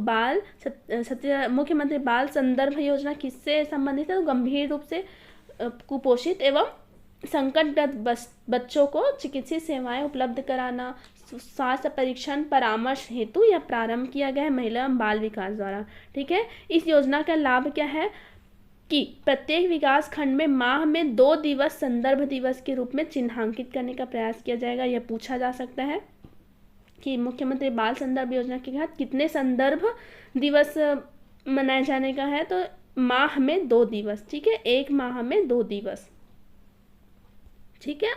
मुख्यमंत्री बाल संदर्भ योजना किससे संबंधित है? तो गंभीर रूप से कुपोषित एवं संकटग्रस्त बच्चों को चिकित्सीय सेवाएं उपलब्ध कराना, स्वास्थ्य परीक्षण परामर्श हेतु यह प्रारंभ किया गया है महिला एवं बाल विकास द्वारा। ठीक है, इस योजना का लाभ क्या है कि प्रत्येक विकास खंड में माह में 2 दिवस संदर्भ दिवस के रूप में चिन्हांकित करने का प्रयास किया जाएगा। यह पूछा जा सकता है कि मुख्यमंत्री बाल संदर्भ योजना के तहत कितने संदर्भ दिवस मनाए जाने का है, तो माह में 2 दिवस। ठीक है, एक माह में 2 दिवस। ठीक है,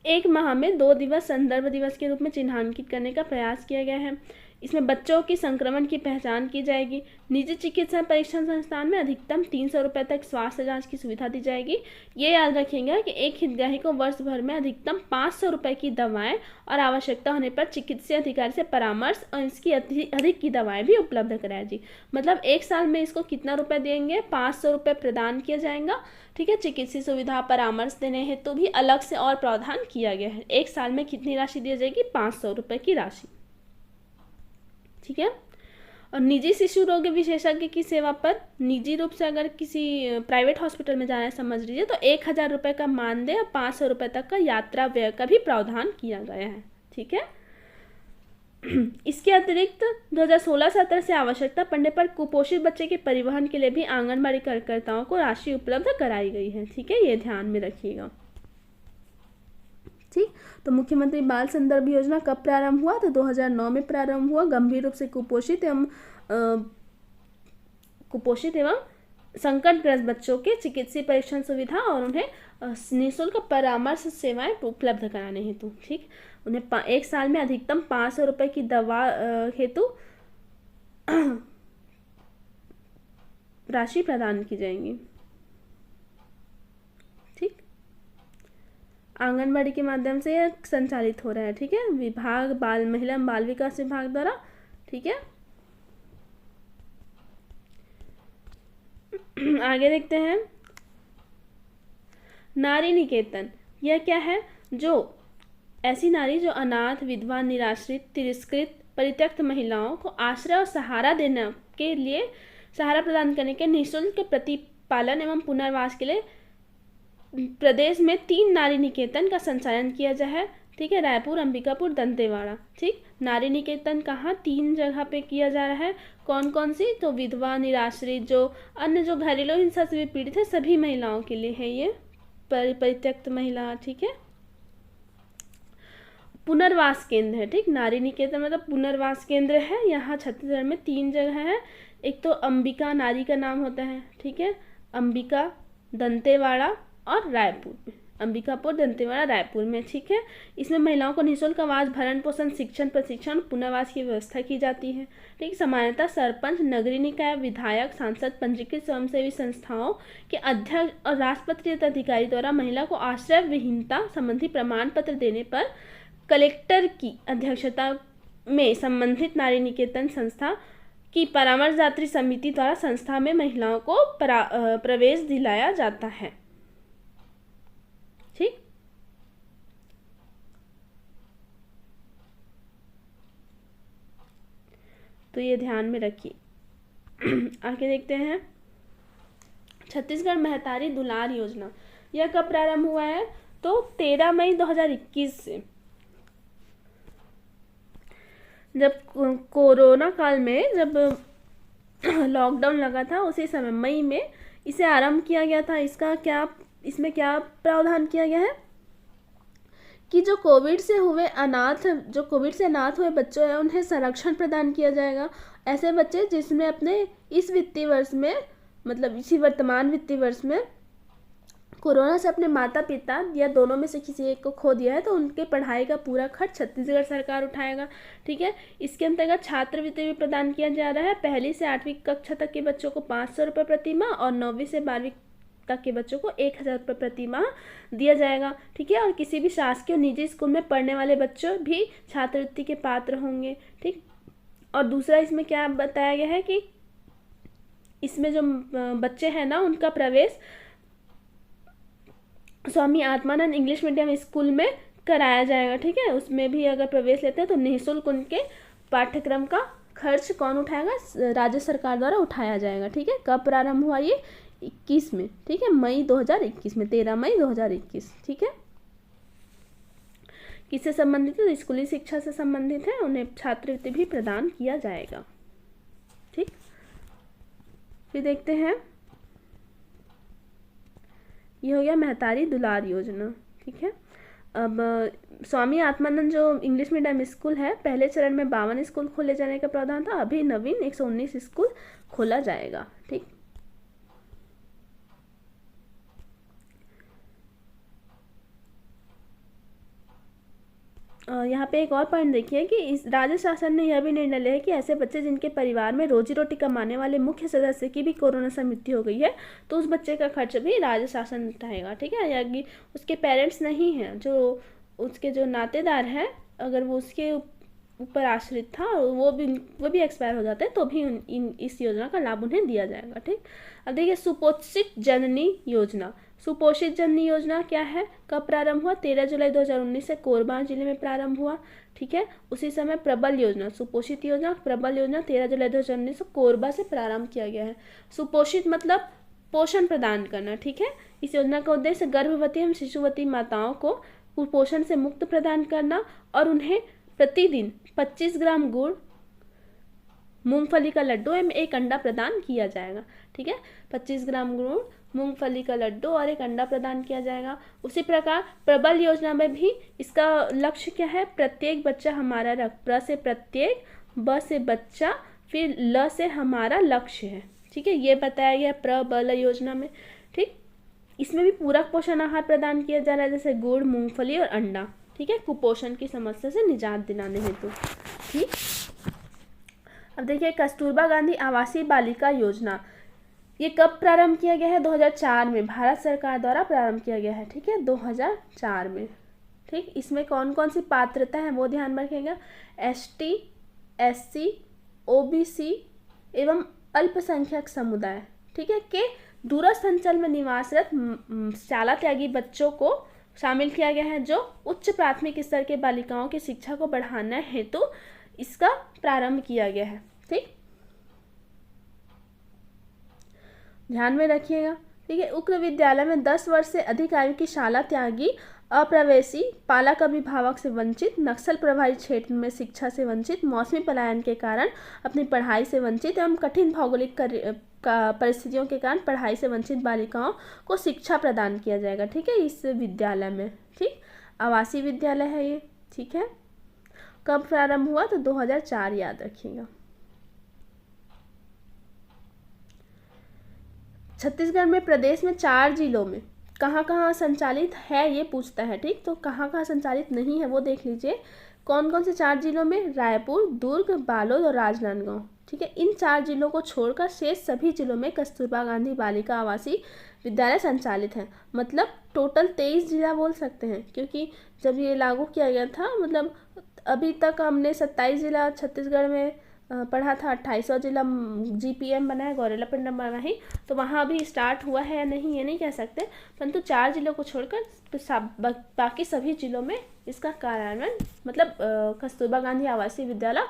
एक माह में 2 दिवस संदर्भ दिवस के रूप में चिन्हांकित करने का प्रयास किया गया है। इसमें बच्चों की संक्रमण की पहचान की जाएगी। निजी चिकित्सा परीक्षण संस्थान में अधिकतम 300 रुपये तक स्वास्थ्य जांच की सुविधा दी जाएगी। ये याद रखेंगे कि एक हितग्राही को वर्ष भर में अधिकतम 500 रुपये की दवाएं और आवश्यकता होने पर चिकित्सीय अधिकारी से परामर्श और इसकी अधिक की दवाएं भी उपलब्ध कराई जाएगी। मतलब एक साल में इसको कितना रुपये देंगे? 500 रुपये प्रदान किया जाएगा। ठीक है, चिकित्सीय सुविधा परामर्श देने हेतु तो भी अलग से और प्रावधान किया गया है। एक साल में कितनी राशि दी जाएगी? 500 रुपये की राशि। ठीक है, और निजी शिशु रोग विशेषज्ञ की सेवा पर निजी रूप से अगर किसी प्राइवेट हॉस्पिटल में जाना है, समझ लीजिए, तो 1000 रुपये का मानदेय और 500 रुपये तक का यात्रा व्यय का भी प्रावधान किया गया है। ठीक है, इसके अतिरिक्त 2016-17 से आवश्यकता पड़ने पर कुपोषित बच्चे के परिवहन के लिए भी आंगनबाड़ी कार्यकर्ताओं को राशि उपलब्ध कराई गई है। ठीक है, ये ध्यान में रखिएगा। ठीक, तो मुख्यमंत्री बाल संदर्भ योजना कब प्रारंभ हुआ? तो 2009 में प्रारंभ हुआ। गंभीर रूप से कुपोषित एवं संकटग्रस्त बच्चों के चिकित्सीय परीक्षण सुविधा और उन्हें निःशुल्क परामर्श सेवाएं उपलब्ध कराने हेतु। ठीक, उन्हें एक साल में अधिकतम 500 रुपये की दवा हेतु राशि प्रदान की जाएंगी। ठीक, आंगनबाड़ी के माध्यम से यह संचालित हो रहा है। ठीक है, विभाग महिला एवं बाल विकास विभाग द्वारा। ठीक है, आगे देखते हैं, नारी निकेतन। यह क्या है? जो ऐसी नारी जो अनाथ, विधवा, निराश्रित, तिरस्कृत, परित्यक्त महिलाओं को आश्रय और सहारा देने के लिए, सहारा प्रदान करने के निःशुल्क प्रतिपालन एवं पुनर्वास के लिए प्रदेश में 3 नारी निकेतन का संचालन किया जाए है। ठीक है, रायपुर, अंबिकापुर, दंतेवाड़ा। ठीक, नारी निकेतन कहाँ? 3 जगह पे किया जा रहा है। कौन कौन सी? तो विधवा, निराश्रित, जो अन्य जो घरेलू हिंसा से भी पीड़ित है, सभी महिलाओं के लिए है ये, परित्यक्त महिला। ठीक है, पुनर्वास केंद्र है। ठीक, नारी निकेतन मतलब पुनर्वास केंद्र है। यहाँ छत्तीसगढ़ में 3 जगह है। एक तो अंबिका नारी का नाम होता है। ठीक है, अंबिका, दंतेवाड़ा और रायपुर में। अंबिकापुर, दंतेवाड़ा, रायपुर में। ठीक है, इसमें महिलाओं को निःशुल्क आवास, भरण पोषण, शिक्षण, प्रशिक्षण, पुनर्वास की व्यवस्था की जाती है। ठीक, सामान्यतः सरपंच, नगरीय निकाय, विधायक, सांसद, पंजीकृत स्वयंसेवी संस्थाओं के अध्यक्ष और राष्ट्रपति अधिकारी द्वारा महिला को आश्रय विहीनता संबंधी प्रमाण पत्र देने पर कलेक्टर की अध्यक्षता में संबंधित नारी निकेतन संस्था की परामर्शदात्री समिति द्वारा संस्था में महिलाओं को प्रवेश दिलाया जाता है। ठीक, तो ये ध्यान में रखिए। आगे देखते हैं, छत्तीसगढ़ महतारी दुलार योजना। यह कब प्रारंभ हुआ है? तो 13 मई 2021 से, जब कोरोना काल में जब लॉकडाउन लगा था उसी समय मई में इसे आरंभ किया गया था। इसमें क्या प्रावधान किया गया है कि जो कोविड से अनाथ हुए बच्चों हैं उन्हें संरक्षण प्रदान किया जाएगा। ऐसे बच्चे जिसमें अपने इस वित्तीय वर्ष में, मतलब इसी वर्तमान वित्तीय वर्ष में कोरोना से अपने माता पिता या दोनों में से किसी एक को खो दिया है, तो उनके पढ़ाई का पूरा खर्च छत्तीसगढ़ सरकार उठाएगा। ठीक है, इसके अंतर्गत छात्रवृत्ति भी प्रदान किया जा रहा है। 1ली से 8वीं कक्षा तक के बच्चों को 500 रुपये प्रति माह और 9वीं से 12वीं तक के बच्चों को 1000 रुपये प्रति माह दिया जाएगा। ठीक है, और किसी भी शासकीय और निजी स्कूल में पढ़ने वाले बच्चों भी छात्रवृत्ति के पात्र होंगे। ठीक, और दूसरा इसमें क्या बताया गया है कि इसमें जो बच्चे हैं ना, उनका प्रवेश Swami Atmanand English medium school में कराया जाएगा। ठीक है, उसमें भी अगर प्रवेश लेते हैं तो निःशुल्क उनके पाठ्यक्रम का खर्च कौन उठाएगा? राज्य सरकार द्वारा उठाया जाएगा। ठीक है, कब प्रारंभ हुआ? ये 21 में। ठीक है, मई 2021 में, 13 मई 2021। ठीक है, किससे संबंधित है? स्कूली शिक्षा से संबंधित है, उन्हें छात्रवृत्ति भी प्रदान किया जाएगा। ठीक, फिर देखते हैं, ये हो गया महतारी दुलार योजना। ठीक है, अब स्वामी आत्मानंद जो इंग्लिश मीडियम स्कूल है, पहले चरण में 52 स्कूल खोले जाने का प्रावधान था, अभी नवीन 119 स्कूल खोला जाएगा। ठीक, यहाँ पे एक और पॉइंट देखिए कि इस राज्य शासन ने यह भी निर्णय लिया है कि ऐसे बच्चे जिनके परिवार में रोजी रोटी कमाने वाले मुख्य सदस्य की भी कोरोना से मृत्यु हो गई है, तो उस बच्चे का खर्च भी राज्य शासन उठाएगा। ठीक है, या कि उसके पेरेंट्स नहीं हैं, जो उसके जो नातेदार हैं, अगर वो उसके ऊपर आश्रित था और वो भी एक्सपायर हो जाते हैं, तो भी इस योजना का लाभ उन्हें दिया जाएगा। ठीक, अब देखिए सुपोषित जननी योजना। सुपोषित जननी योजना क्या है, कब प्रारंभ हुआ? 13 जुलाई 2019 से कोरबा जिले में प्रारंभ हुआ। ठीक है, उसी समय प्रबल योजना, सुपोषित योजना, प्रबल योजना 13 जुलाई 2019 से कोरबा से प्रारंभ किया गया है। सुपोषित मतलब पोषण प्रदान करना। ठीक है, इस योजना का उद्देश्य गर्भवती एवं शिशुवती माताओं को कुपोषण से मुक्त प्रदान करना और उन्हें प्रतिदिन 25 ग्राम गुड़, मूंगफली का लड्डू एवं 1 अंडा प्रदान किया जाएगा। ठीक है, 25 ग्राम गुड़, मूंगफली का लड्डू और 1 अंडा प्रदान किया जाएगा। उसी प्रकार प्रबल योजना में भी इसका लक्ष्य क्या है? प्रत्येक बच्चा हमारा रक्त, प्र से प्रत्येक, ब से बच्चा, फिर ल से हमारा लक्ष्य है। ठीक है, ये बताया गया प्रबल योजना में। ठीक, इसमें भी पूरक पोषण आहार प्रदान किया जा रहा है, जैसे गुड़, मूंगफली और अंडा। ठीक है, कुपोषण की समस्या से निजात दिलाने हेतु। ठीक, अब देखिए कस्तूरबा गांधी आवासीय बालिका योजना, ये कब प्रारंभ किया गया है? 2004 में भारत सरकार द्वारा प्रारंभ किया गया है। ठीक है, 2004 में। ठीक, इसमें कौन कौन सी पात्रता है वो ध्यान रखिएगा। ST, SC, OBC एवं अल्पसंख्यक समुदाय, ठीक है, के दूरस्थ अंचल में निवासरत शाला त्यागी बच्चों को शामिल किया गया है, जो उच्च प्राथमिक स्तर के बालिकाओं की शिक्षा को बढ़ाने हेतु इसका प्रारंभ किया गया है। ठीक, ध्यान में रखिएगा। ठीक है, उक्त विद्यालय में 10 वर्ष से अधिक आयु की शाला त्यागी, अप्रवेशी, पालक अभिभावक से वंचित, नक्सल प्रभावित क्षेत्र में शिक्षा से वंचित, मौसमी पलायन के कारण अपनी पढ़ाई से वंचित एवं कठिन भौगोलिक परिस्थितियों के कारण पढ़ाई से वंचित बालिकाओं को शिक्षा प्रदान किया जाएगा। ठीक है, इस विद्यालय में। ठीक, आवासीय विद्यालय है ये। ठीक है, कब प्रारंभ हुआ? तो 2004, याद रखिएगा। छत्तीसगढ़ में प्रदेश में 4 जिलों में कहाँ कहाँ संचालित है ये पूछता है। ठीक, तो कहाँ कहाँ संचालित नहीं है वो देख लीजिए। कौन कौन से 4 जिलों में? रायपुर, दुर्ग, बालोद और राजनांदगांव। ठीक है, इन 4 जिलों को छोड़कर शेष सभी जिलों में कस्तूरबा गांधी बालिका आवासीय विद्यालय संचालित हैं। मतलब टोटल 23 जिला बोल सकते हैं, क्योंकि जब ये लागू किया गया था, मतलब अभी तक हमने 27 जिला छत्तीसगढ़ में पढ़ा था, 28वां जिला GPM बना है, गौरेला पिंडम बना है, तो वहाँ अभी स्टार्ट हुआ है या नहीं ये नहीं कह सकते, परंतु 4 जिलों को छोड़कर बाकी सभी जिलों में इसका कार्यान्वयन, मतलब कस्तूरबा गांधी आवासीय विद्यालय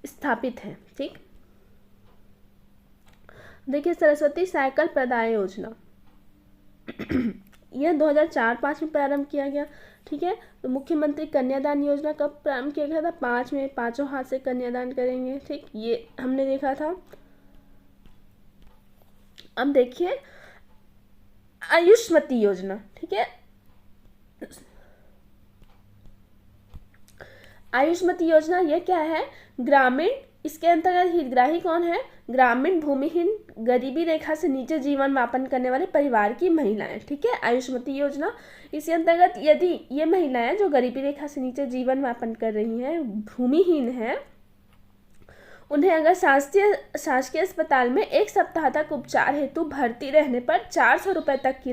स्थापित है। ठीक, देखिए सरस्वती साइकिल प्रदाय योजना, यह 2004-05 में प्रारंभ किया गया। ठीक है, तो मुख्यमंत्री कन्यादान योजना कब प्रारंभ किया गया था? 5 में, पांचों हाथ से कन्यादान करेंगे। ठीक, ये हमने देखा था। अब देखिए आयुष्मती योजना। ठीक है, आयुष्मती योजना ये क्या है? ग्रामीण, इसके अंतर्गत हितग्राही कौन है? ग्रामीण, भूमिहीन, गरीबी रेखा से नीचे जीवन यापन करने वाले परिवार की महिलाएं। ठीक है, आयुष्मती योजना, इसी अंतर्गत यदि ये महिलाएं जो गरीबी रेखा से नीचे जीवन यापन कर रही हैं, भूमिहीन हैं, उन्हें अगर शासकीय अस्पताल में 1 सप्ताह तक उपचार हेतु भर्ती रहने पर 400 रुपए तक की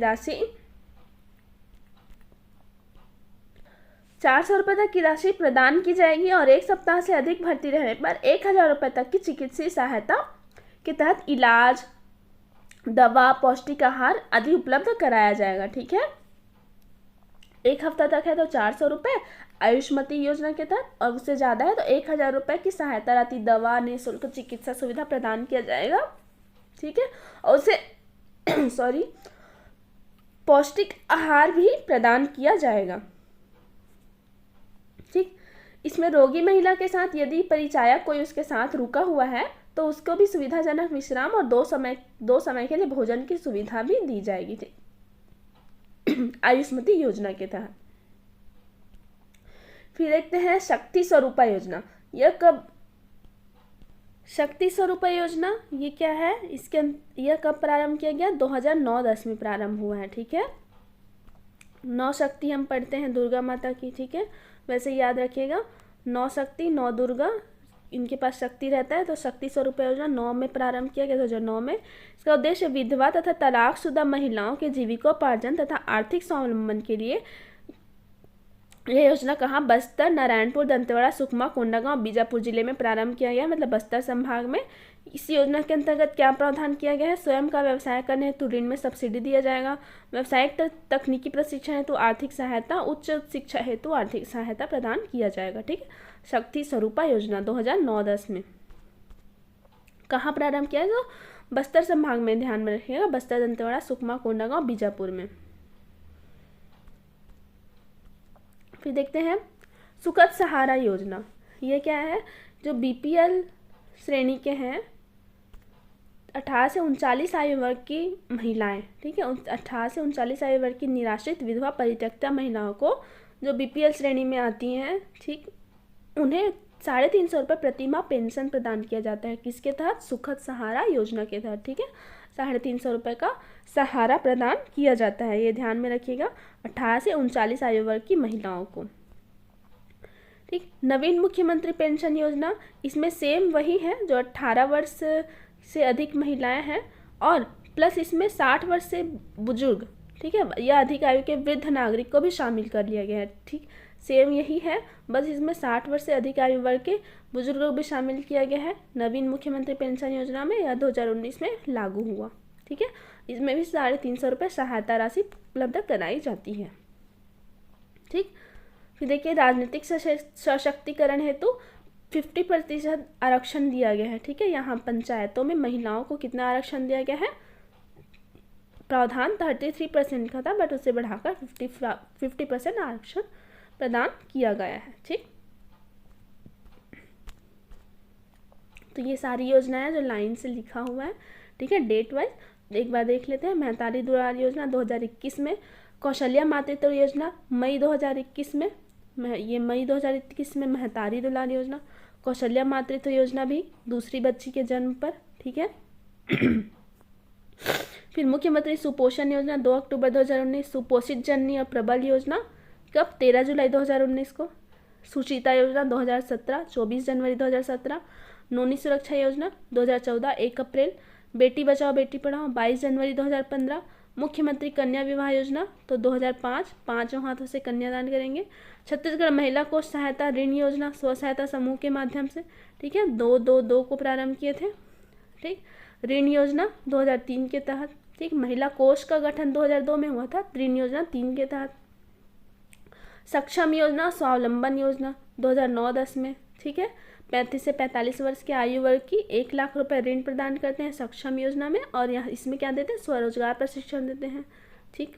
राशि प्रदान की जाएगी और 1 सप्ताह से अधिक भर्ती रहने पर 1000 रुपए तक की चिकित्सीय सहायता के तहत इलाज, दवा, पौष्टिक आहार आदि उपलब्ध कराया जाएगा। ठीक है, 1 हफ्ता तक है तो 400 रुपए आयुष्मती योजना के तहत, और उससे ज़्यादा है तो 1000 रुपए की सहायता राशि, दवा, निःशुल्क चिकित्सा सुविधा प्रदान किया जाएगा। ठीक है, और उसे पौष्टिक आहार भी प्रदान किया जाएगा। ठीक, इसमें रोगी महिला के साथ यदि परिचायक कोई उसके साथ रुका हुआ है तो उसको भी सुविधाजनक विश्राम और दो समय के लिए भोजन की सुविधा भी दी जाएगी। ठीक, आयुष्मती योजना के तहत। फिर देखते हैं शक्ति स्वरूपा योजना। यह कब? शक्ति स्वरूपा योजना ये क्या है? यह कब प्रारंभ किया गया? 2009-10 में प्रारंभ हुआ है। ठीक है, 9 शक्ति हम पढ़ते हैं दुर्गा माता की। ठीक है, वैसे याद रखिएगा, 9 शक्ति, 9 दुर्गा, इनके पास शक्ति रहता है। तो शक्ति स्वरूप योजना 9 में प्रारंभ किया गया, 2009 में। इसका उद्देश्य विधवा तथा तलाकशुदा महिलाओं के जीविकोपार्जन तथा आर्थिक स्वावलंबन के लिए। यह योजना कहाँ? बस्तर, नारायणपुर, दंतेवाड़ा, सुकमा, कोंडागांव, बीजापुर जिले में प्रारंभ किया गया, मतलब बस्तर संभाग में। इस योजना के अंतर्गत क्या प्रावधान किया गया है? स्वयं का व्यवसाय करने हेतु ऋण में सब्सिडी दिया जाएगा, व्यावसायिक तकनीकी प्रशिक्षण हेतु आर्थिक सहायता, उच्च शिक्षा हेतु आर्थिक सहायता प्रदान किया जाएगा। ठीक, शक्ति स्वरूपा योजना 2009-10 में कहाँ प्रारंभ किया? तो बस्तर संभाग में, ध्यान में रखिएगा, बस्तर, दंतेवाड़ा, सुकमा, कोंडागांव, बीजापुर में। फिर देखते हैं सुखद सहारा योजना। ये क्या है? जो बीपीएल श्रेणी के हैं, 18 से 39 आयु वर्ग की महिलाएं। ठीक है, 18 से 39 आयु वर्ग की निराश्रित, विधवा, परित्यक्ता महिलाओं को जो बीपीएल श्रेणी में आती हैं, ठीक, उन्हें 350 रुपये प्रतिमाह पेंशन प्रदान किया जाता है। किसके तहत? सुखद सहारा योजना के तहत। ठीक है, 350 रुपये का सहारा प्रदान किया जाता है, ये ध्यान में रखिएगा, 18 से 39 आयु वर्ग की महिलाओं को। ठीक, नवीन मुख्यमंत्री पेंशन योजना, इसमें सेम वही है जो 18 वर्ष से अधिक महिलाएं हैं और प्लस इसमें 60 वर्ष से बुजुर्ग, ठीक है, या अधिक आयु के वृद्ध नागरिक को भी शामिल कर लिया गया है। ठीक, सेम यही है, बस इसमें 60 वर्ष से अधिक आयु वर्ग के बुजुर्गों को भी शामिल किया गया है नवीन मुख्यमंत्री पेंशन योजना में। यह 2019 में लागू हुआ। ठीक है, इसमें भी 350 रुपये सहायता राशि उपलब्ध कराई जाती है। ठीक, फिर देखिए राजनीतिक सशक्तिकरण हेतु 50% आरक्षण दिया गया है। ठीक है, यहाँ पंचायतों में महिलाओं को कितना आरक्षण दिया गया है? प्रावधान 33% का था, बट उसे बढ़ाकर 50% आरक्षण प्रदान किया गया है। ठीक, तो ये सारी योजनाएं जो लाइन से लिखा हुआ है, ठीक है, डेट वाइज एक बार देख लेते हैं। महतारी दुलार योजना 2021 में, कौशल्या मातृत्व योजना मई 2021 में, ये मई 2021 में महतारी दुलार योजना, कौशल्या मातृत्व योजना भी दूसरी बच्ची के जन्म पर। ठीक है, फिर मुख्यमंत्री सुपोषण योजना 2 अक्टूबर 2019, सुपोषित जननी और प्रबल योजना कब? 13 जुलाई 2019 को, सुचिता योजना 2017, 24 जनवरी 2017, नोनी सुरक्षा योजना 2014, 1 अप्रैल, बेटी बचाओ बेटी पढ़ाओ 22 जनवरी 2015, मुख्यमंत्री कन्या विवाह योजना तो 2005, पांचों हाथों से कन्यादान करेंगे। छत्तीसगढ़ महिला कोष सहायता ऋण योजना स्व सहायता समूह के माध्यम से, ठीक है, 2-2-2 को प्रारंभ किए थे। ठीक, ऋण योजना 2003 के तहत। ठीक, महिला कोष का गठन 2002 में हुआ था, ऋण योजना 3 के तहत। सक्षम योजना स्वावलंबन योजना 2009-10 में। ठीक है, 35 से 45 वर्ष के आयु वर्ग की 1 लाख रुपए ऋण प्रदान करते हैं सक्षम योजना में, और यहाँ इसमें क्या देते हैं? स्वरोजगार प्रशिक्षण देते हैं। ठीक,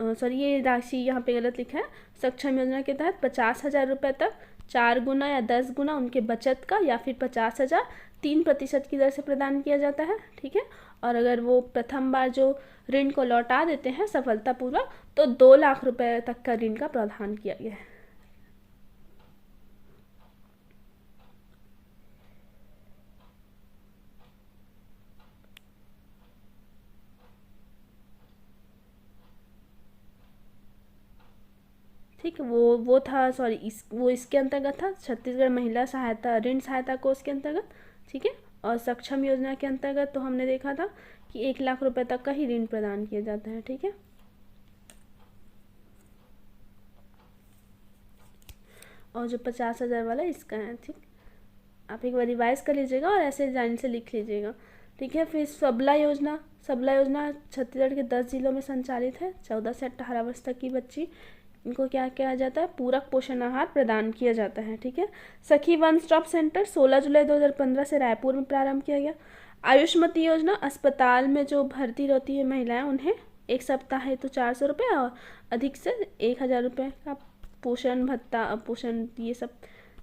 ये राशि यहाँ पे गलत लिखा है। सक्षम योजना के तहत 50,000 रुपये तक 4 गुना या 10 गुना उनके बचत का या फिर 50,000 3% की दर से प्रदान किया जाता है। ठीक है, और अगर वो प्रथम बार जो ऋण को लौटा देते हैं सफलतापूर्वक तो 2 लाख रुपए तक का ऋण का प्रावधान किया गया है। ठीक है, वो था वो इसके अंतर्गत था, छत्तीसगढ़ महिला सहायता ऋण सहायता कोष के अंतर्गत। ठीक है, और सक्षम योजना के अंतर्गत तो हमने देखा था कि 1 लाख रुपए तक का ही ऋण प्रदान किया जाता है। ठीक है, और जो 50,000 वाला इसका है। ठीक, आप एक बार रिवाइज कर लीजिएगा और ऐसे लाइन से लिख लीजिएगा। ठीक है, फिर सबला योजना छत्तीसगढ़ के 10 जिलों में संचालित है। 14 से 18 वर्ष तक की बच्ची, इनको क्या किया जाता है, पूरक पोषण आहार प्रदान किया जाता है। ठीक है, सखी वन स्टॉप सेंटर 16 जुलाई 2015 से रायपुर में प्रारंभ किया गया। आयुष्मती योजना, अस्पताल में जो भर्ती रहती है महिलाएं उन्हें 1 सप्ताह है तो 400 रुपये और अधिक से 1,000 रुपये का पोषण भत्ता, पोषण ये सब।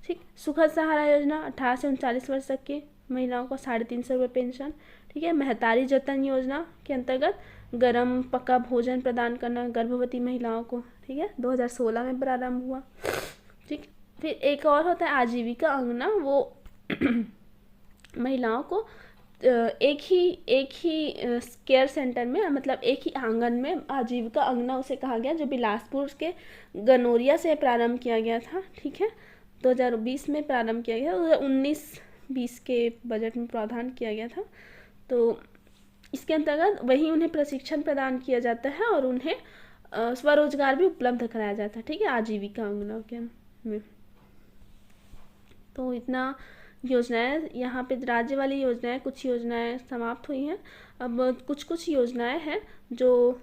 ठीक, सुखद सहारा योजना 18 से 39 वर्ष तक की महिलाओं को 350 रुपये पेंशन। ठीक है, महतारी जतन योजना के अंतर्गत गरम पका भोजन प्रदान करना गर्भवती महिलाओं को। ठीक है, 2016 में प्रारंभ हुआ। ठीक, फिर एक और होता है आजीविका अंगना, वो महिलाओं को एक ही केयर सेंटर में, मतलब एक ही आंगन में, आजीविका अंगना उसे कहा गया, जो बिलासपुर के गनोरिया से प्रारंभ किया गया था। ठीक है, 2020 में प्रारंभ किया गया, 2019-20 के बजट में प्रावधान किया गया था। तो इसके अंतर्गत वही उन्हें प्रशिक्षण प्रदान किया जाता है और उन्हें स्वरोजगार भी उपलब्ध कराया जाता है। ठीक है, आजीविका अंगना के में। तो इतना योजनाएं यहाँ पे राज्य वाली योजनाएं, कुछ योजनाएं समाप्त हुई हैं। अब कुछ योजनाएं हैं जो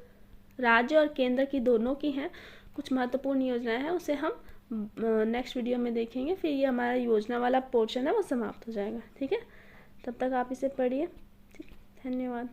राज्य और केंद्र की दोनों की हैं, कुछ महत्वपूर्ण योजनाएं हैं, उसे हम नेक्स्ट वीडियो में देखेंगे। फिर ये हमारा योजना वाला पोर्शन है वो समाप्त हो जाएगा। ठीक है, तब तक आप इसे पढ़िए। ठीक, धन्यवाद।